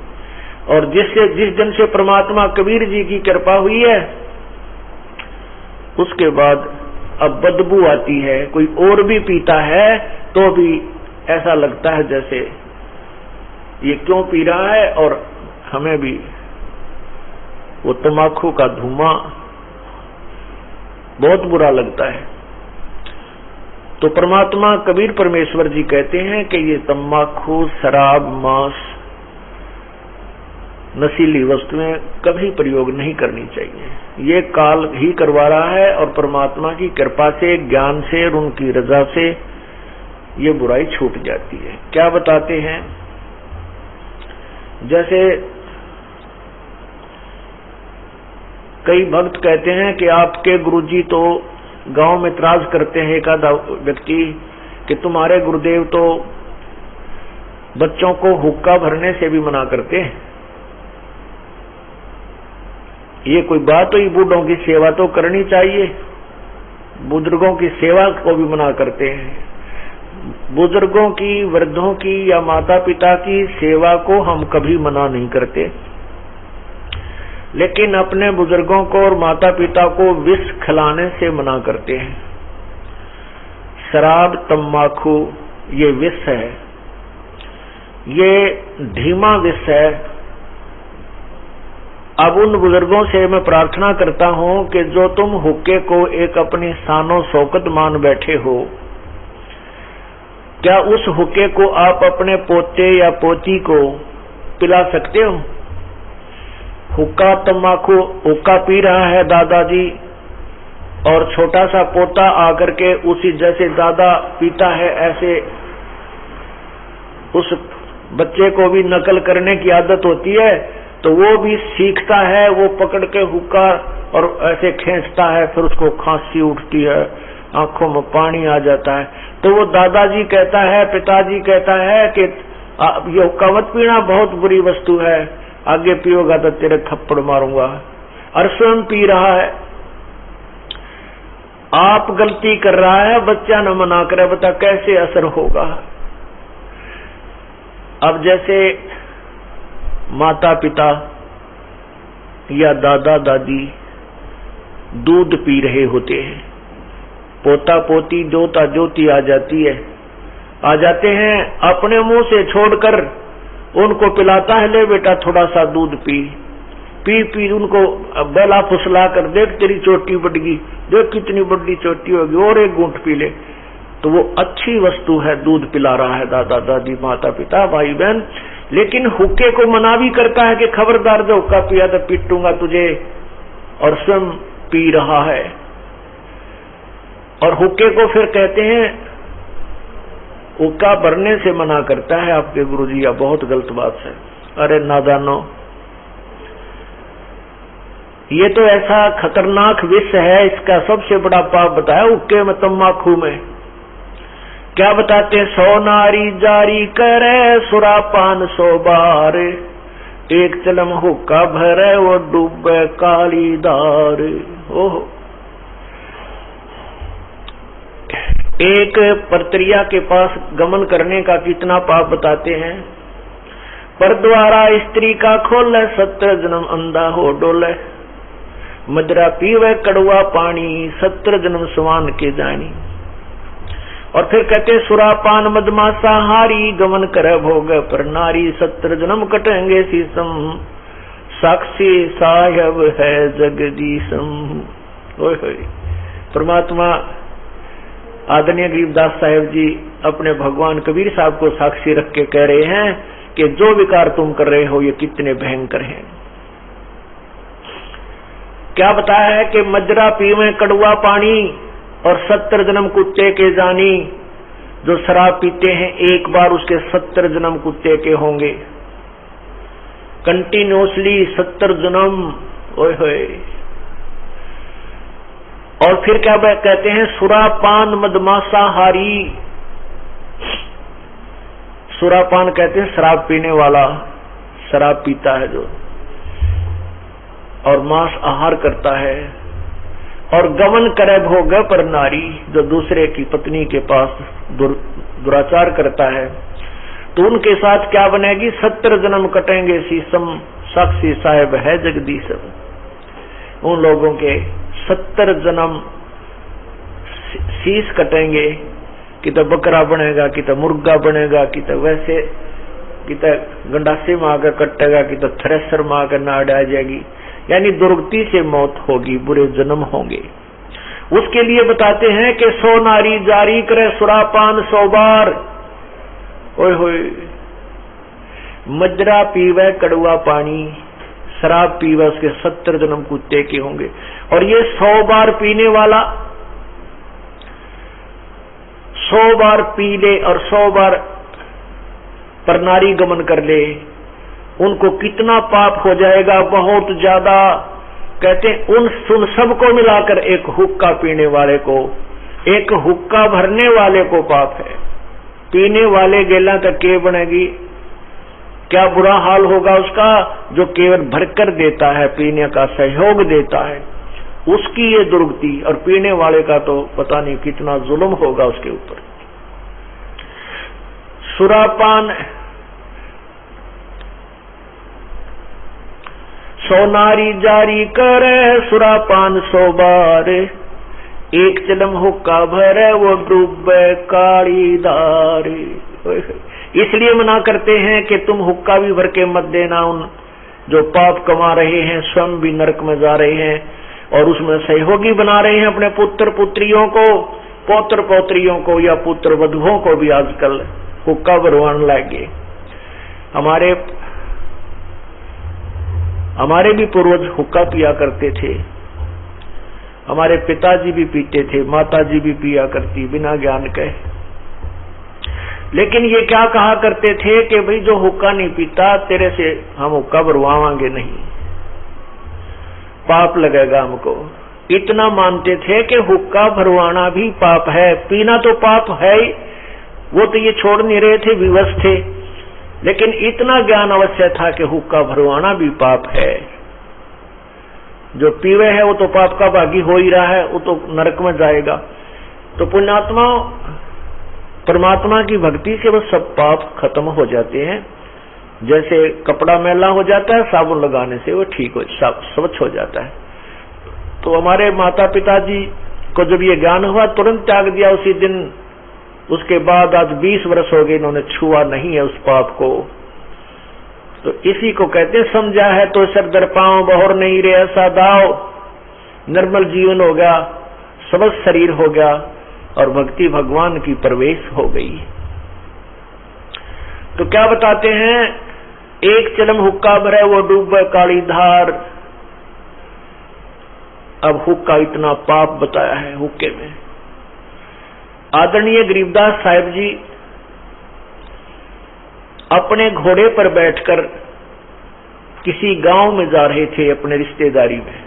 और जिस दिन से परमात्मा कबीर जी की कृपा हुई है, उसके बाद अब बदबू आती है। कोई और भी पीता है तो भी ऐसा लगता है जैसे ये क्यों पी रहा है, और हमें भी वो तम्बाकू का धुआं बहुत बुरा लगता है। तो परमात्मा कबीर परमेश्वर जी कहते हैं कि ये तम्बाकू, शराब, मांस, नशीली वस्तुएं कभी प्रयोग नहीं करनी चाहिए। ये काल ही करवा रहा है और परमात्मा की कृपा से, ज्ञान से और उनकी रजा से ये बुराई छूट जाती है। क्या बताते हैं, जैसे कई भक्त कहते हैं कि आपके गुरुजी तो गांव में त्राज करते हैं, एक आधा व्यक्ति, कि तुम्हारे गुरुदेव तो बच्चों को हुक्का भरने से भी मना करते हैं। ये कोई बात हुई? बूढ़ों की सेवा तो करनी चाहिए, बुजुर्गों की सेवा को भी मना करते हैं। बुजुर्गों की, वृद्धों की या माता पिता की सेवा को हम कभी मना नहीं करते, लेकिन अपने बुजुर्गों को और माता पिता को विष खिलाने से मना करते हैं। शराब, तम्बाकू ये विष है, ये धीमा विष है। अब उन बुजुर्गों से मैं प्रार्थना करता हूं कि जो तुम हुक्के को एक अपनी शानो शौकत मान बैठे हो, क्या उस हुक्के को आप अपने पोते या पोती को पिला सकते हो? हुक्का, तम्बाकू, हुक्का पी रहा है दादाजी और छोटा सा पोता आकर के उसी जैसे दादा पीता है ऐसे उस बच्चे को भी नकल करने की आदत होती है, तो वो भी सीखता है, वो पकड़ के हुक्का और ऐसे खींचता है, फिर उसको खांसी उठती है, आंखों में पानी आ जाता है। तो वो दादाजी कहता है, पिताजी कहता है कि ये हुक्का मत पीना, बहुत बुरी वस्तु है, आगे पियोगा तो तेरे थप्पड़ मारूंगा। और स्वयं पी रहा है, आप गलती कर रहा है, बच्चा न मना करे, बता कैसे असर होगा। अब जैसे माता पिता या दादा दादी दूध पी रहे होते हैं, पोता पोती, जोता जोती आ जाते हैं, अपने मुंह से छोड़कर उनको पिलाता है, ले बेटा थोड़ा सा दूध पी पी उनको बेला फुसला कर, देख तेरी चोटी बढ़ गई, देख कितनी बड़ी चोटी होगी, और एक घूंट पी ले। तो वो अच्छी वस्तु है, दूध पिला रहा है दादा दादी, माता पिता, भाई बहन। लेकिन हुक्के को मना भी करता है कि खबरदार, जो हुक्का पिया तो पीटूंगा तुझे, और स्वयं पी रहा है। और हुक्के को फिर कहते हैं, हुक्का भरने से मना करता है आपके गुरुजी, या बहुत गलत बात है। अरे नादानो, ये तो ऐसा खतरनाक विष है, इसका सबसे बड़ा पाप बताया हुक्के में, तम्बाकू में। क्या बताते हैं, 100 नारी जारी करे सुरापान 100 बार, एक चलम हुक्का भरे वो डूबे काली दार। ओह, एक परत्रिया के पास गमन करने का कितना पाप बताते हैं। पर द्वारा स्त्री का खोले, 17 जन्म अंधा हो डोले, मदरा पीवे कड़वा पानी, 17 जन्म सुवान के जानी। और फिर कहते सुरापान मदमासा हारी, गमन करे भोग पर नारी, 17 जन्म कटेंगे शीसम, साक्षी साहेब है जगदीशम। परमात्मा आदरणीय गरीबदास साहेब जी अपने भगवान कबीर साहब को साक्षी रख के कह रहे हैं कि जो विकार तुम कर रहे हो ये कितने भयंकर हैं। क्या बताया है कि मजरा पीवे कड़वा पानी और 70 जन्म कुत्ते के जानी। जो शराब पीते हैं एक बार उसके 70 जन्म कुत्ते के होंगे, कंटिन्यूसली 70 जन्म। ओए होए। और फिर क्या कहते हैं, सुरापान मदमांसाहारी। सुरापान कहते हैं शराब पीने वाला, शराब पीता है जो, और मांस आहार करता है। और गमन करे भोग पर नारी, जो दूसरे की पत्नी के पास दुराचार करता है, तो उनके साथ क्या बनेगी, 70 जन्म कटेंगे शीशम, साक्षी साहेब है जगदीश। उन लोगों के 70 जन्म शीश कटेंगे, कि तो बकरा बनेगा, कि तो मुर्गा बनेगा, कि तो वैसे, कि तो गंडासे में आकर कटेगा, कि तो थ्रेसर में आकर नाड़ आ जाएगी। यानी दुर्गति से मौत होगी, बुरे जन्म होंगे। उसके लिए बताते हैं कि 100 नारी जारी करे सुरापान 100 बार। ओए होए। मजरा पीवे कड़वा पानी, शराब पीवे उसके 70 जन्म कुत्ते के होंगे। और ये 100 बार पीने वाला 100 बार पी ले और 100 बार पर नारी गमन कर ले, उनको कितना पाप हो जाएगा, बहुत ज्यादा। कहते उन सबको मिलाकर एक हुक्का पीने वाले को, एक हुक्का भरने वाले को पाप है। पीने वाले गेला तक के बनेगी, क्या बुरा हाल होगा उसका, जो केवल भरकर देता है, पीने का सहयोग देता है, उसकी ये दुर्गति। और पीने वाले का तो पता नहीं कितना जुल्म होगा उसके ऊपर। सुरापान 100 नारी जारी करे सुरापान 100 बार, एक चलम हुक्का भरे वो डूबे काली धार। इसलिए मना करते हैं कि तुम हुक्का भी भर के मत देना। उन जो पाप कमा रहे हैं स्वयं भी नरक में जा रहे हैं, और उसमें सहयोगी बना रहे हैं अपने पुत्र पुत्रियों को, पौत्र पौत्रियों को, या पुत्र वधुओं को भी आजकल हुक्का भरवाने लगे। हमारे भी पूर्वज हुक्का पिया करते थे, हमारे पिताजी भी पीते थे, माताजी भी पिया करती बिना ज्ञान के। लेकिन ये क्या कहा करते थे कि भाई जो हुक्का नहीं पीता तेरे से हम हुक्का भरवाएंगे नहीं, पाप लगेगा हमको। इतना मानते थे कि हुक्का भरवाना भी पाप है, पीना तो पाप है ही, वो तो ये छोड़ नहीं रहे थे, विवश थे। लेकिन इतना ज्ञान अवश्य था कि हुक्का भरवाना भी पाप है। जो पीवे है वो तो पाप का भागी हो ही रहा है, वो तो नरक में जाएगा। तो पुण्यात्मा परमात्मा की भक्ति से वो सब पाप खत्म हो जाते हैं। जैसे कपड़ा मैला हो जाता है साबुन लगाने से वो ठीक हो, स्वच्छ हो जाता है। तो हमारे माता पिताजी को जब ये ज्ञान हुआ तुरंत त्याग दिया उसी दिन। उसके बाद आज 20 वर्ष हो गए, इन्होंने छुआ नहीं है उस पाप को। तो इसी को कहते हैं समझा है तो सर दर पांव बहोर नहीं रे ऐसा दाव। निर्मल जीवन हो गया, समस्त शरीर हो गया, और भक्ति भगवान की प्रवेश हो गई। तो क्या बताते हैं, एक चलम हुक्का भरे वो डूबे काली धार। अब हुक्का इतना पाप बताया है हुक्के में। आदरणीय गरीबदास साहिब जी अपने घोड़े पर बैठकर किसी गांव में जा रहे थे अपने रिश्तेदारी में।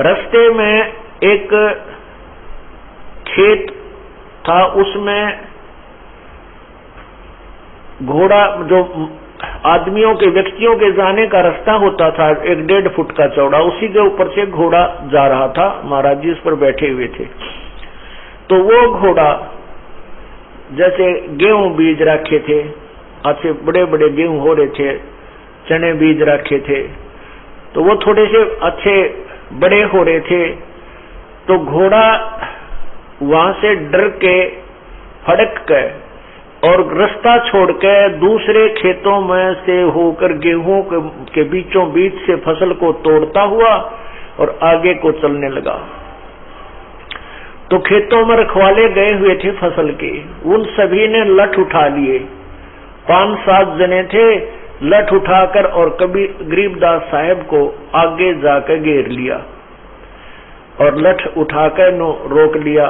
रास्ते में एक खेत था, उसमें घोड़ा जो आदमियों के व्यक्तियों के जाने का रास्ता होता था 1-1.5 फुट का चौड़ा, उसी के ऊपर से घोड़ा जा रहा था। महाराज जी उस पर बैठे हुए थे। तो वो घोड़ा जैसे गेहूं बीज रखे थे, अच्छे बड़े बड़े गेहूं हो रहे थे, चने बीज रखे थे, तो वो थोड़े से अच्छे बड़े हो रहे थे। तो घोड़ा वहां से डर के फड़क के और रास्ता छोड़ के दूसरे खेतों में से होकर गेहूं के बीचों बीच से फसल को तोड़ता हुआ और आगे को चलने लगा। तो खेतों में रखवाले गए हुए थे फसल के, उन सभी ने लठ उठा लिए। 5-7 जने थे, लठ उठाकर और कभी गरीबदास साहब को आगे जाकर घेर लिया और लठ उठाकर नो रोक लिया।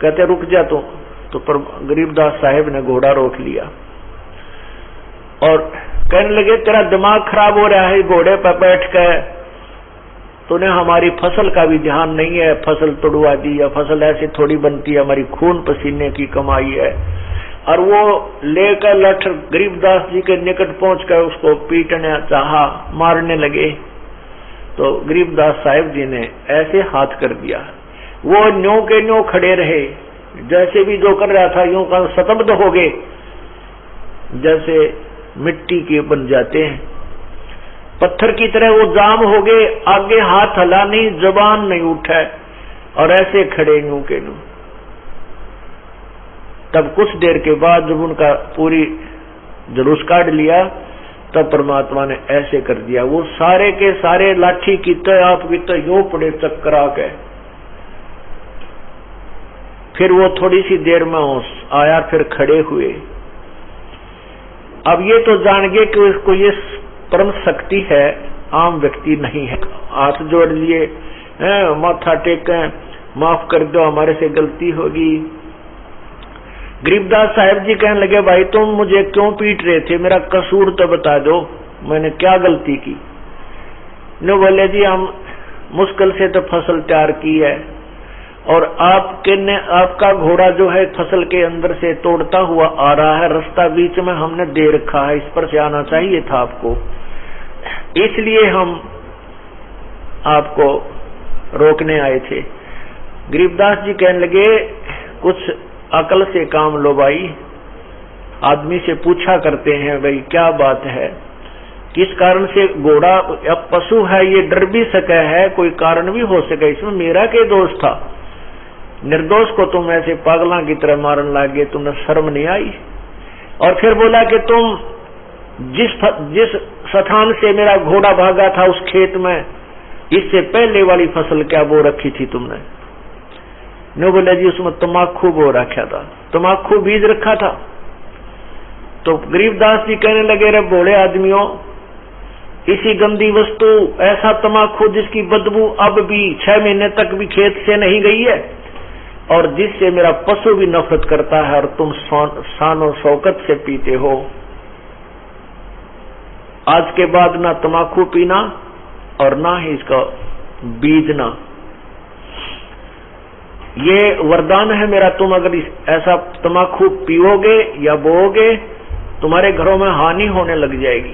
कहते रुक जा तो पर गरीबदास साहब ने घोड़ा रोक लिया और कहने लगे तेरा दिमाग खराब हो रहा है, घोड़े पर बैठ कर तूने हमारी फसल का भी ध्यान नहीं है, फसल तोड़वा दी, या फसल ऐसे थोड़ी बनती है, हमारी खून पसीने की कमाई है। और वो लेकर लठ गरीबदास जी के निकट पहुंचकर उसको पीटने चाहा, मारने लगे। तो गरीबदास साहिब जी ने ऐसे हाथ कर दिया, वो न्यों के न्यों खड़े रहे, जैसे भी जो कर रहा था यूं का स्तब्ध हो गए, जैसे मिट्टी के बन जाते हैं, पत्थर की तरह वो जाम हो गए। आगे हाथ हला नहीं, जबान नहीं उठा और ऐसे खड़े न्यों के न्यों। तब कुछ देर के बाद जब उनका पूरी जुलूस काट लिया, तब परमात्मा ने ऐसे कर दिया, वो सारे के सारे लाठी की तो आपकी तो यूं पड़े चक्करा के। फिर वो थोड़ी सी देर में होश आया, फिर खड़े हुए। अब ये तो जान गए कि उसको ये परम शक्ति है, आम व्यक्ति नहीं है। हाथ जोड़ लिए, माथा टेके, माफ कर दो, हमारे से गलती होगी। गरीबदास साहब जी कहने लगे भाई तुम मुझे क्यों पीट रहे थे, मेरा कसूर तो बता दो, मैंने क्या गलती की। नो बोले जी हम मुश्किल से तो फसल तैयार की है और आपका घोड़ा जो है फसल के अंदर से तोड़ता हुआ आ रहा है, रास्ता बीच में हमने दे रखा है, इस पर से आना चाहिए था आपको, इसलिए हम आपको रोकने आए थे। गरीबदास जी कहने लगे कुछ अकल से काम लो भाई, आदमी से पूछा करते हैं भाई क्या बात है, किस कारण से घोड़ा, अब पशु है ये डर भी सके है, कोई कारण भी हो सके, इसमें मेरा क्या दोष था, निर्दोष को तुम ऐसे पागलों की तरह मारने लगे, तुम्हें शर्म नहीं आई। और फिर बोला कि तुम जिस स्थान से मेरा घोड़ा भागा था उस खेत में इससे पहले वाली फसल क्या बो रखी थी तुमने। नो बोले जी उसमें तमाकू बो रखा था, तमाकू बीज रखा था। तो गरीबदास जी कहने लगे रे भोले आदमियों, इसी गंदी वस्तु, ऐसा तमाकू जिसकी बदबू अब भी 6 महीने तक भी खेत से नहीं गई है और जिससे मेरा पशु भी नफरत करता है, और तुम शान शौकत से पीते हो। आज के बाद ना तमाकू पीना और ना ही इसका बीजना, ये वरदान है मेरा। तुम अगर ऐसा तमाकू पीओगे या बोओगे तुम्हारे घरों में हानि होने लग जाएगी।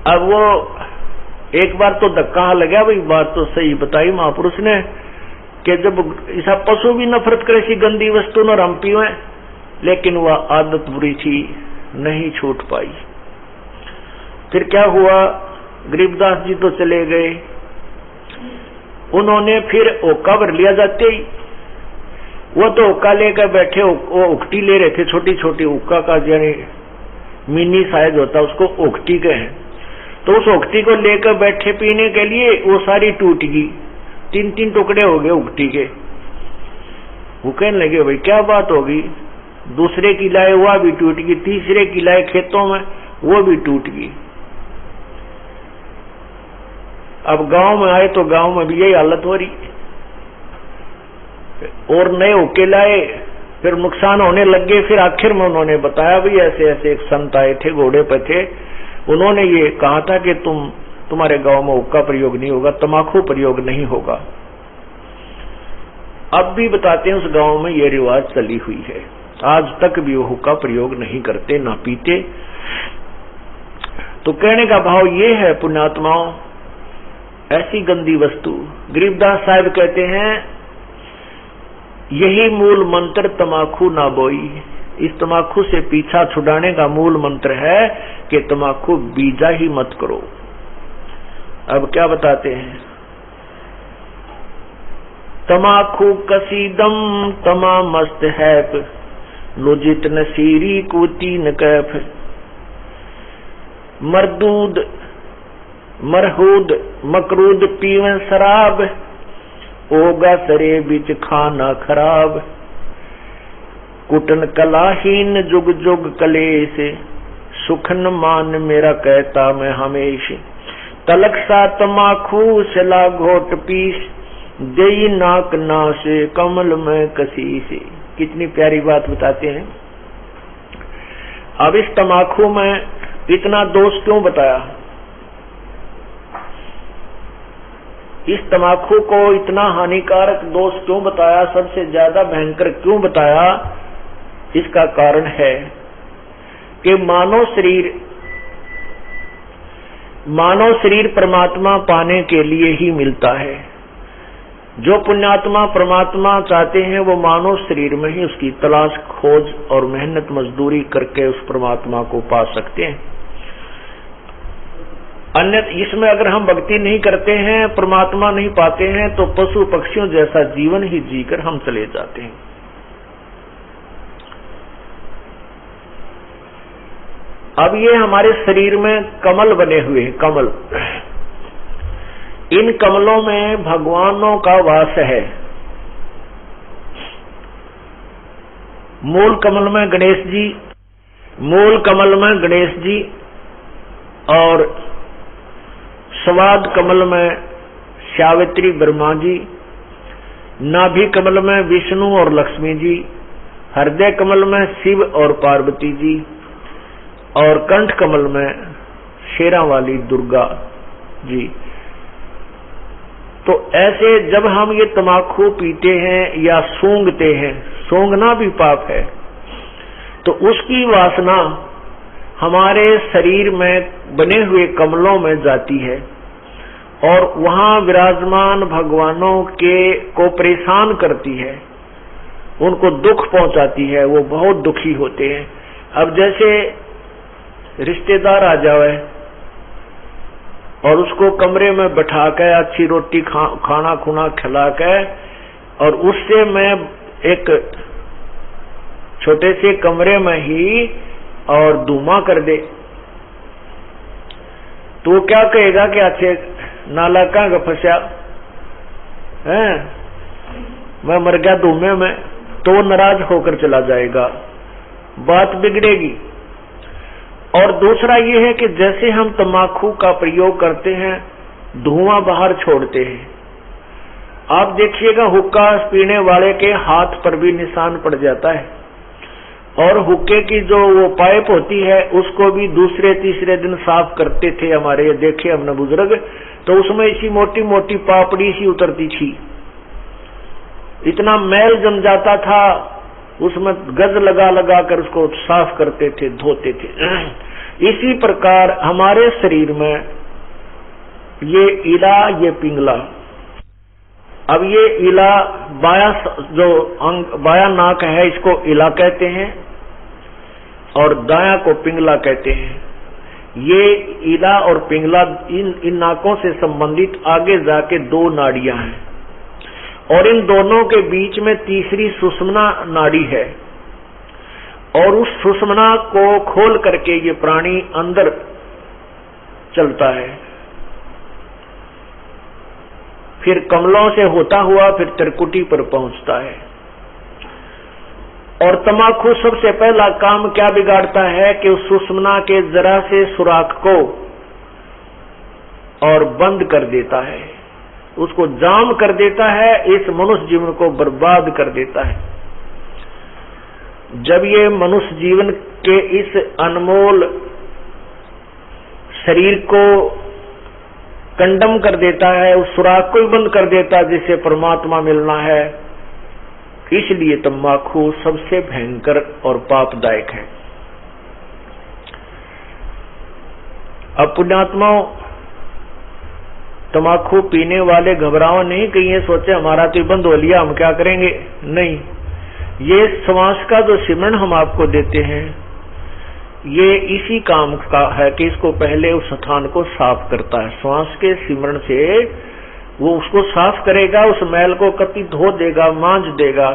अब वो एक बार तो धक्का लगा, भाई बात तो सही बताई महापुरुष ने कि जब ऐसा पशु भी नफरत करे सी गंदी वस्तु न हम पीवे, लेकिन वह आदत बुरी थी, नहीं छूट पाई। फिर क्या हुआ, गरीबदास जी तो चले गए, उन्होंने फिर ओका भर लिया जाते ही, वो तो ओका लेकर बैठे, वो उकटी ले रहे थे, छोटी छोटी ओका का यानी मिनी साइज होता उसको ओकटी कहे। तो उस ओकटी को लेकर बैठे पीने के लिए, वो सारी टूट गई, 3-3 टुकड़े हो गए उकटी के। वो कहने लगे भाई क्या बात होगी, दूसरे की लाए वह भी टूट गई, तीसरे की लाए खेतों में वो भी टूट गई। अब गांव में आए तो गांव में भी यही हालत हो रही, और नए होके लाए, फिर नुकसान होने लग गए। फिर आखिर में उन्होंने बताया भाई ऐसे ऐसे एक संत आए थे, घोड़े पर थे, उन्होंने ये कहा था कि तुम्हारे गांव में हुक्का प्रयोग नहीं होगा, तमाकू प्रयोग नहीं होगा। अब भी बताते हैं उस गांव में ये रिवाज चली हुई है, आज तक भी वो हुक्का प्रयोग नहीं करते, ना पीते। तो कहने का भाव ये है पुण्यात्माओं, ऐसी गंदी वस्तु, गरीबदास साहब कहते हैं यही मूल मंत्र तमाकू ना बोई। इस तमाकू से पीछा छुड़ाने का मूल मंत्र है कि तमाकू बीजा ही मत करो। अब क्या बताते हैं, तमाकू कसीदम तमा मस्त है, नुजित नसीरी को 3 कैफ, मरदूद मरहूद मकरूद पीवन शराब, ओगा सरे बिच खाना खराब। कुटन कलाहीन जुग जुग कलेश, सुखन मान मेरा कहता मैं हमेश। तलक सा तमाखू सला घोट पीस, देई नाक नाश कमल में कसीस। कितनी प्यारी बात बताते हैं। अब इस तमाखू में इतना दोष क्यों बताया, इस तमाखू को इतना हानिकारक दोष क्यों बताया, सबसे ज्यादा भयंकर क्यों बताया? इसका कारण है कि मानव शरीर परमात्मा पाने के लिए ही मिलता है। जो पुण्यात्मा परमात्मा चाहते हैं वो मानव शरीर में ही उसकी तलाश खोज और मेहनत मजदूरी करके उस परमात्मा को पा सकते हैं। अन्यथा इसमें अगर हम भक्ति नहीं करते हैं, परमात्मा नहीं पाते हैं, तो पशु पक्षियों जैसा जीवन ही जीकर हम चले जाते हैं। अब ये हमारे शरीर में कमल बने हुए हैं, कमल, इन कमलों में भगवानों का वास है। मूल कमल में गणेश जी, और स्वाद कमल में सावित्री ब्रह्मा जी, नाभि कमल में विष्णु और लक्ष्मी जी, हृदय कमल में शिव और पार्वती जी, और कंठ कमल में शेरा वाली दुर्गा जी। तो ऐसे जब हम ये तमाकू पीते हैं या सूंघते हैं, सूंघना भी पाप है, तो उसकी वासना हमारे शरीर में बने हुए कमलों में जाती है और वहां विराजमान भगवानों को परेशान करती है, उनको दुख पहुंचाती है, वो बहुत दुखी होते हैं। अब जैसे रिश्तेदार आ जावे और उसको कमरे में बैठा के अच्छी रोटी खाना खुना खिला के और उससे मैं एक छोटे से कमरे में ही और धुआं कर दे, तो वो क्या कहेगा कि अच्छे नाला का फंसा है, मैं मर गया धुएं में, तो वो नाराज होकर चला जाएगा, बात बिगड़ेगी। और दूसरा ये है कि जैसे हम तम्बाकू का प्रयोग करते हैं, धुआं बाहर छोड़ते हैं, आप देखिएगा हुक्का पीने वाले के हाथ पर भी निशान पड़ जाता है, और हुक्के की जो वो पाइप होती है उसको भी दूसरे तीसरे दिन साफ करते थे हमारे, ये देखे हमने बुजुर्ग, तो उसमें इसी मोटी मोटी पापड़ी सी उतरती थी, इतना मैल जम जाता था, उसमें गज लगा लगा कर उसको साफ करते थे, धोते थे। इसी प्रकार हमारे शरीर में ये इला, ये पिंगला, अब ये इला बाया जो अंग बाया नाक है इसको इला कहते हैं और दाया को पिंगला कहते हैं। ये इला और पिंगला इन नाकों से संबंधित आगे जाके दो नाड़ियां हैं और इन दोनों के बीच में तीसरी सुषुम्ना नाड़ी है और उस सुषुम्ना को खोल करके ये प्राणी अंदर चलता है, फिर कमलों से होता हुआ फिर त्रिकुटी पर पहुंचता है। और तमाकू सबसे पहला काम क्या बिगाड़ता है कि उस सुषुम्ना के जरा से सुराख को और बंद कर देता है, उसको जाम कर देता है, इस मनुष्य जीवन को बर्बाद कर देता है। जब ये मनुष्य जीवन के इस अनमोल शरीर को कंडम कर देता है, उस सुराख को ही बंद कर देता है जिससे परमात्मा मिलना है, इसलिए तम्बाकू सबसे भयंकर और पापदायक है। अब पुण्यात्माओं, तम्बाकू पीने वाले घबराओ नहीं कि ये सोचे हमारा तो बंद हो लिया, हम क्या करेंगे, नहीं। ये श्वास का जो सिमरण हम आपको देते हैं ये इसी काम का है कि इसको पहले उस स्थान को साफ करता है। श्वास के सिमरण से वो उसको साफ करेगा, उस मैल को कति धो देगा, मांझ देगा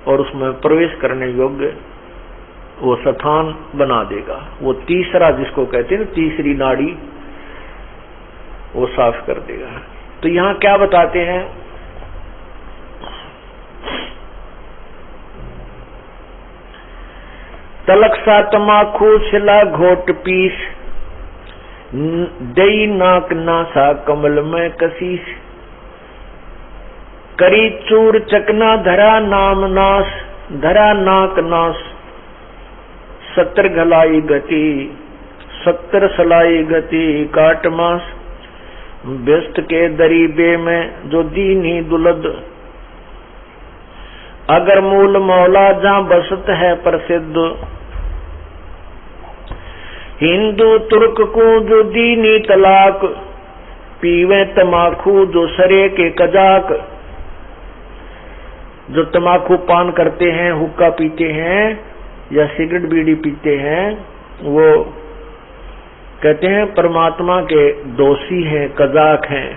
और उसमें प्रवेश करने योग्य वो स्थान बना देगा। वो तीसरा जिसको कहते हैं तीसरी नाड़ी, वो साफ कर देगा। तो यहाँ क्या बताते हैं, तलक सा तमाखू सिला घोट पीस, दई नाक नासा कमल में कसीस, करी चूर चकना धरा नाम नास, धरा नाक नास, 70 घलाई गति 70 सलाई गति काट मास, व्यस्त के दरीबे में जो दीनी दुलद, अगर मूल मौला जहां बसत है प्रसिद्ध, हिंदू तुर्क को जो दीनी तलाक, पीवे तमाखू जो सरे के कजाक, जो तमाकू पान करते हैं, हुक्का पीते हैं या सिगरेट बीड़ी पीते हैं, वो कहते हैं परमात्मा के दोषी हैं, कजाक हैं।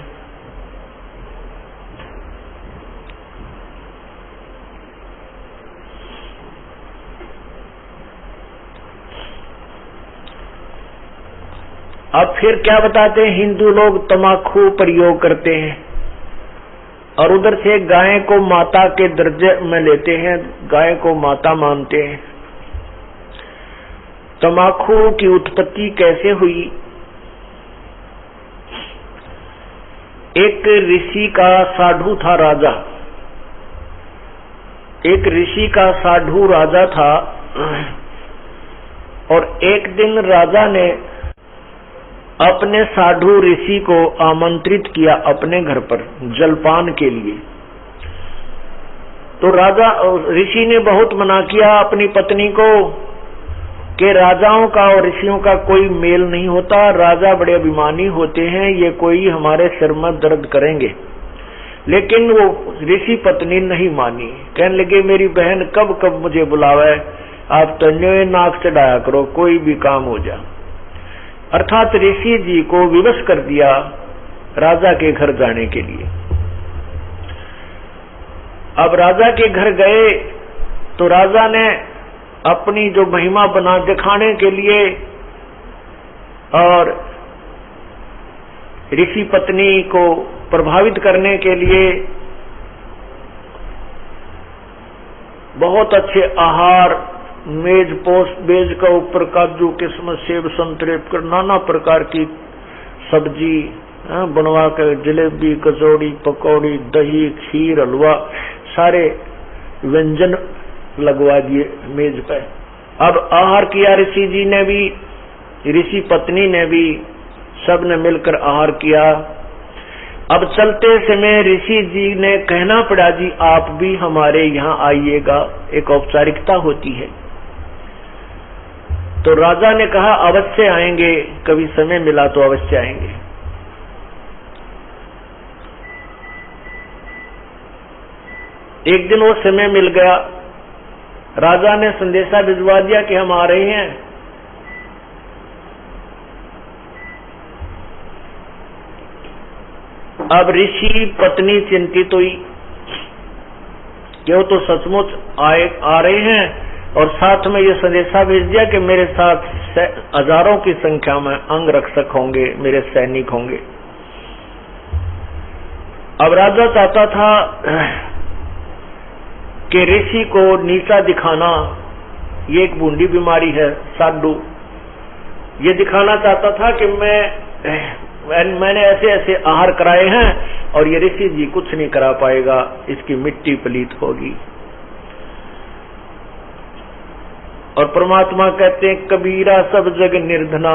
अब फिर क्या बताते हैं, हिंदू लोग तमाकू प्रयोग करते हैं और उधर से गाय को माता के दर्जे में लेते हैं, गाय को माता मानते हैं। तमाकू की उत्पत्ति कैसे हुई? एक ऋषि का साधु था राजा, एक ऋषि का साधु राजा था, और एक दिन राजा ने अपने साधु ऋषि को आमंत्रित किया अपने घर पर जलपान के लिए। तो राजा ऋषि ने बहुत मना किया अपनी पत्नी को कि राजाओं का और ऋषियों का कोई मेल नहीं होता, राजा बड़े अभिमानी होते हैं, ये कोई हमारे सिर में दर्द करेंगे। लेकिन वो ऋषि पत्नी नहीं मानी, कहने लगे मेरी बहन कब कब मुझे बुलावे, आप तो नाक चढ़ाया करो, कोई भी काम हो जाए। अर्थात ऋषि जी को विवश कर दिया राजा के घर जाने के लिए। अब राजा के घर गए तो राजा ने अपनी जो महिमा बना दिखाने के लिए और ऋषि पत्नी को प्रभावित करने के लिए बहुत अच्छे आहार, मेज पोस्ट मेज का ऊपर काजू किस्म सेब संतरे कर नाना प्रकार की सब्जी बनवा कर, जलेबी कचौड़ी पकौड़ी दही खीर हलवा सारे व्यंजन लगवा दिए मेज पे। अब आहार किया ऋषि जी ने भी, ऋषि पत्नी ने भी, सब ने मिलकर आहार किया। अब चलते समय ऋषि जी ने कहना पड़ा जी आप भी हमारे यहाँ आइएगा, एक औपचारिकता होती है। तो राजा ने कहा अवश्य आएंगे, कभी समय मिला तो अवश्य आएंगे। एक दिन वो समय मिल गया, राजा ने संदेशा भिजवा दिया कि हम आ रहे हैं। अब ऋषि पत्नी चिंतित हुई कि वो तो सचमुच आ रहे हैं और साथ में ये संदेशा भेज दिया कि मेरे साथ हजारों की संख्या में अंग रक्षक होंगे, मेरे सैनिक होंगे। अब राजा चाहता था कि ऋषि को नीचा दिखाना, ये एक बूंदी बीमारी है साधु, ये दिखाना चाहता था कि मैंने ऐसे ऐसे आहार कराए हैं और ये ऋषि जी कुछ नहीं करा पाएगा, इसकी मिट्टी पलीत होगी। और परमात्मा कहते हैं कबीरा सब जग निर्धना,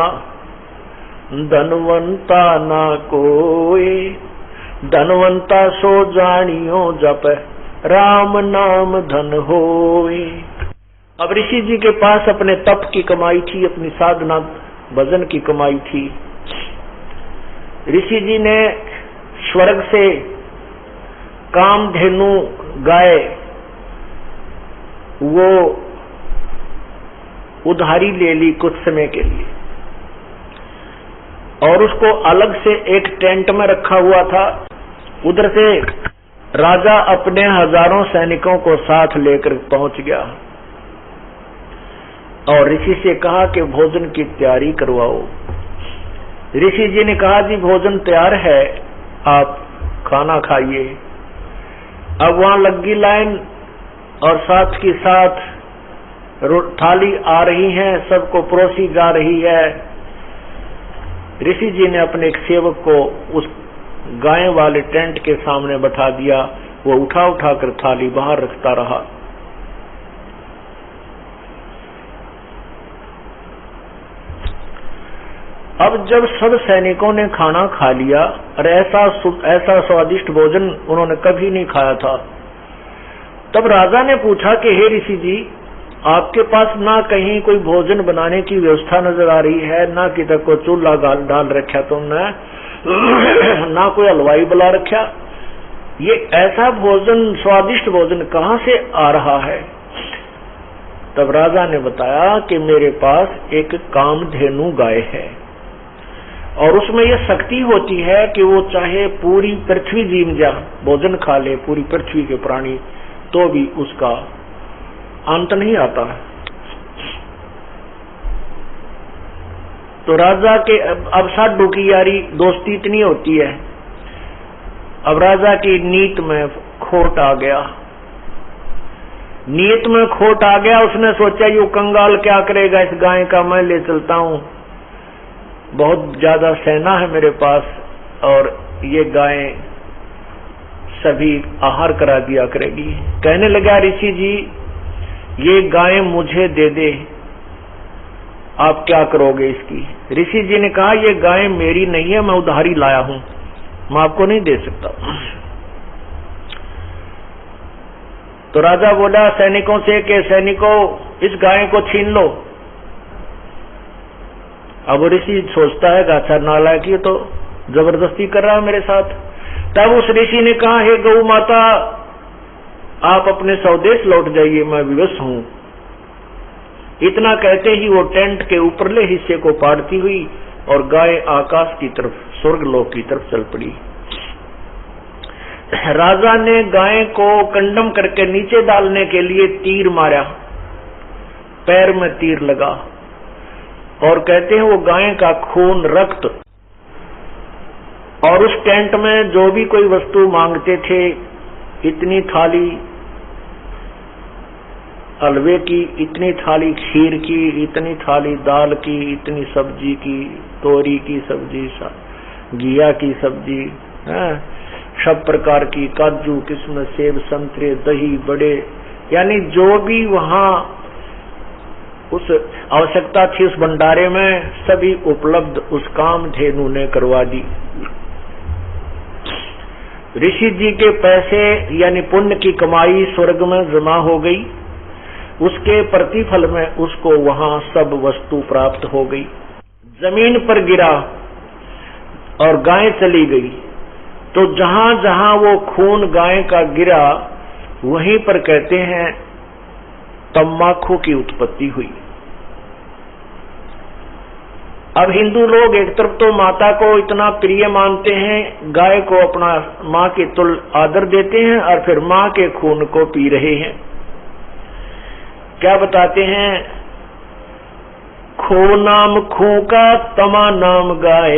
धनवंता ना कोई, धनवंता सो जानियो जप, राम नाम धन होए। अब ऋषि जी के पास अपने तप की कमाई थी, अपनी साधना भजन की कमाई थी। ऋषि जी ने स्वर्ग से कामधेनु गाय वो उधारी ले ली कुछ समय के लिए, और उसको अलग से एक टेंट में रखा हुआ था। उधर से राजा अपने हजारों सैनिकों को साथ लेकर पहुंच गया और ऋषि से कहा कि भोजन की तैयारी करवाओ। ऋषि जी ने कहा जी भोजन तैयार है, आप खाना खाइए। अब वहां लगी लाइन और साथ के साथ थाली आ रही है, सबको परोसी जा रही है। ऋषि जी ने अपने एक सेवक को उस गाय वाले टेंट के सामने बैठा दिया। वो उठा उठा कर थाली बाहर रखता रहा। अब जब सब सैनिकों ने खाना खा लिया और ऐसा स्वादिष्ट भोजन उन्होंने कभी नहीं खाया था, तब राजा ने पूछा कि हे ऋषि जी, आपके पास ना कहीं कोई भोजन बनाने की व्यवस्था नजर आ रही है, ना किधर को चूल्हा डाल रखा तुमने, ना कोई हलवाई बुला रखा, ये ऐसा भोजन, स्वादिष्ट भोजन कहाँ से आ रहा है? तब राजा ने बताया कि मेरे पास एक कामधेनु गाय है और उसमें यह शक्ति होती है कि वो चाहे पूरी पृथ्वी जीम जा भोजन खा ले, पूरी पृथ्वी के प्राणी, तो भी उसका अंत नहीं आता। तो राजा के अब साधु की यारी दोस्ती इतनी होती है। अब राजा की नीत में खोट आ गया, नीयत में खोट आ गया। उसने सोचा यू कंगाल क्या करेगा इस गाय का, मैं ले चलता हूं, बहुत ज्यादा सेना है मेरे पास और ये गाय सभी आहार करा दिया करेगी। कहने लगा ऋषि जी, ये गाय मुझे दे दे, आप क्या करोगे इसकी? ऋषि जी ने कहा ये गाय मेरी नहीं है, मैं उधारी लाया हूं, मैं आपको नहीं दे सकता। तो राजा बोला सैनिकों से कि सैनिकों इस गाय को छीन लो। अब ऋषि सोचता है कि अच्छा नालायक, ये तो जबरदस्ती कर रहा है मेरे साथ। तब उस ऋषि ने कहा हे गौ माता, आप अपने स्वदेश लौट जाइए, मैं विवश हूं। इतना कहते ही वो टेंट के ऊपरले हिस्से को पाड़ती हुई और गाय आकाश की तरफ, स्वर्गलोक की तरफ चल पड़ी। राजा ने गाय को कंडम करके नीचे डालने के लिए तीर मारा, पैर में तीर लगा और कहते हैं वो गाय का खून, रक्त और उस टेंट में जो भी कोई वस्तु मांगते थे, इतनी थाली हलवे की, इतनी थाली खीर की, इतनी थाली दाल की, इतनी सब्जी की, तोरी की सब्जी, घिया की सब्जी, सब प्रकार की, काजू, किस्म, सेब, संतरे, दही, बड़े, यानी जो भी वहां उस आवश्यकता थी उस भंडारे में सभी उपलब्ध उस कामधेनु ने करवा दी। ऋषि जी के पैसे यानी पुण्य की कमाई स्वर्ग में जमा हो गई, उसके प्रतिफल में उसको वहां सब वस्तु प्राप्त हो गई। जमीन पर गिरा और गाय चली गई, तो जहां जहां वो खून गाय का गिरा वहीं पर कहते हैं तम्बाकू की उत्पत्ति हुई। अब हिंदू लोग एक तरफ तो माता को इतना प्रिय मानते हैं, गाय को अपना माँ के तुल्य आदर देते हैं और फिर माँ के खून को पी रहे हैं। क्या बताते हैं, खो नाम खू का तमा नाम गाय,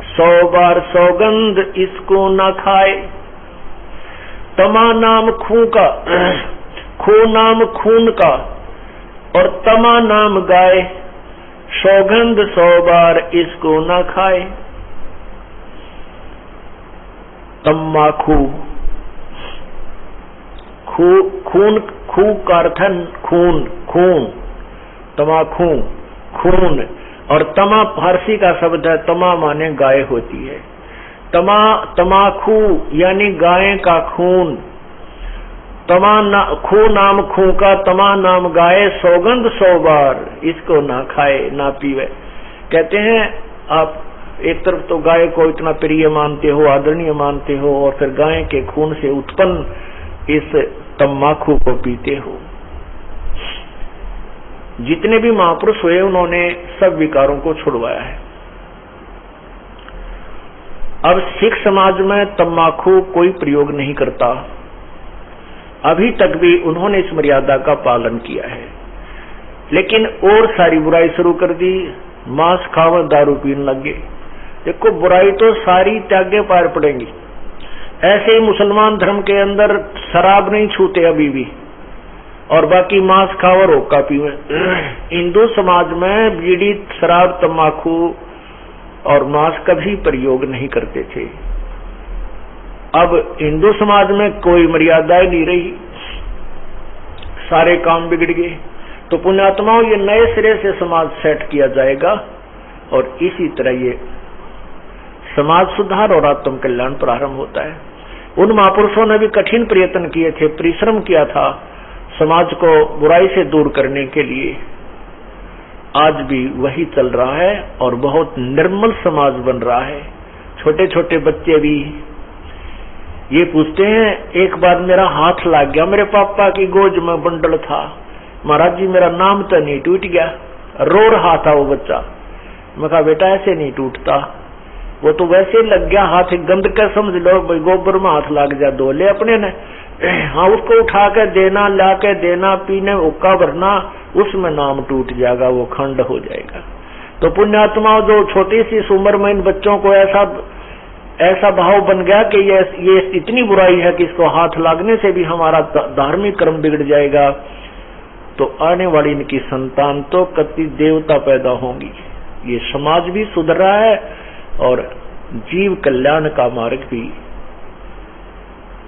100 बार सौगंध इसको न खाए। तमा नाम खू का, खो नाम खून का और तमा नाम गाय, सौगंध 100 बार इसको न खाए। तम्बाकू, खून, खू का अर्थ खून, खून, तमाकू, खून, और तमा फारसी का शब्द है, तमा माने गाय होती है। तमाकू यानी गाय का खून, खू नाम खू का तमा नाम गाय, सौगंध 100 बार इसको ना खाए ना पीवे। कहते हैं आप एक तरफ तो गाय को इतना प्रिय मानते हो, आदरणीय मानते हो, और फिर गाय के खून से उत्पन्न इस तम्बाकू को पीते हो। जितने भी महापुरुष हुए उन्होंने सब विकारों को छुड़वाया है। अब सिख समाज में तम्बाकू कोई प्रयोग नहीं करता, अभी तक भी उन्होंने इस मर्यादा का पालन किया है। लेकिन और सारी बुराई शुरू कर दी, मांस खावा, दारू पीने लगे। देखो बुराई तो सारी त्यागे पार पड़ेंगी। ऐसे ही मुसलमान धर्म के अंदर शराब नहीं छूते अभी भी, और बाकी मांस खाओ और हुक्का पीवे। हिंदू समाज में बीड़ी, शराब, तंबाकू और मांस कभी प्रयोग नहीं करते थे। अब हिंदू समाज में कोई मर्यादा ही नहीं रही, सारे काम बिगड़ गए। तो पुण्यात्माओं, ये नए सिरे से समाज सेट किया जाएगा और इसी तरह ये समाज सुधार और आत्म कल्याण प्रारंभ होता है। उन महापुरुषों ने भी कठिन प्रयत्न किए थे, परिश्रम किया था समाज को बुराई से दूर करने के लिए। आज भी वही चल रहा है और बहुत निर्मल समाज बन रहा है। छोटे छोटे बच्चे भी ये पूछते हैं, एक बार मेरा हाथ लग गया, मेरे पापा की गोद में बंडल था, महाराज जी मेरा नाम तो नहीं टूट गया। रो रहा था वो बच्चा। मैं कहा बेटा ऐसे नहीं टूटता, वो तो वैसे लग गया हाथ, गंद का समझ लो, भाई गोबर में हाथ लग जा, धो ले अपने ने। हाँ, उसको उठा के देना, ला के देना, पीने हुक्का भरना, उसमें नाम टूट जाएगा, वो खंड हो जाएगा। तो पुण्यात्मा जो छोटी सी उम्र में इन बच्चों को ऐसा भाव बन गया कि ये इतनी बुराई है कि इसको हाथ लगने से भी हमारा धार्मिक कर्म बिगड़ जाएगा, तो आने वाली इनकी संतान तो कति देवता पैदा होंगी। ये समाज भी सुधर रहा है और जीव कल्याण का मार्ग भी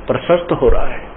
प्रशस्त हो रहा है।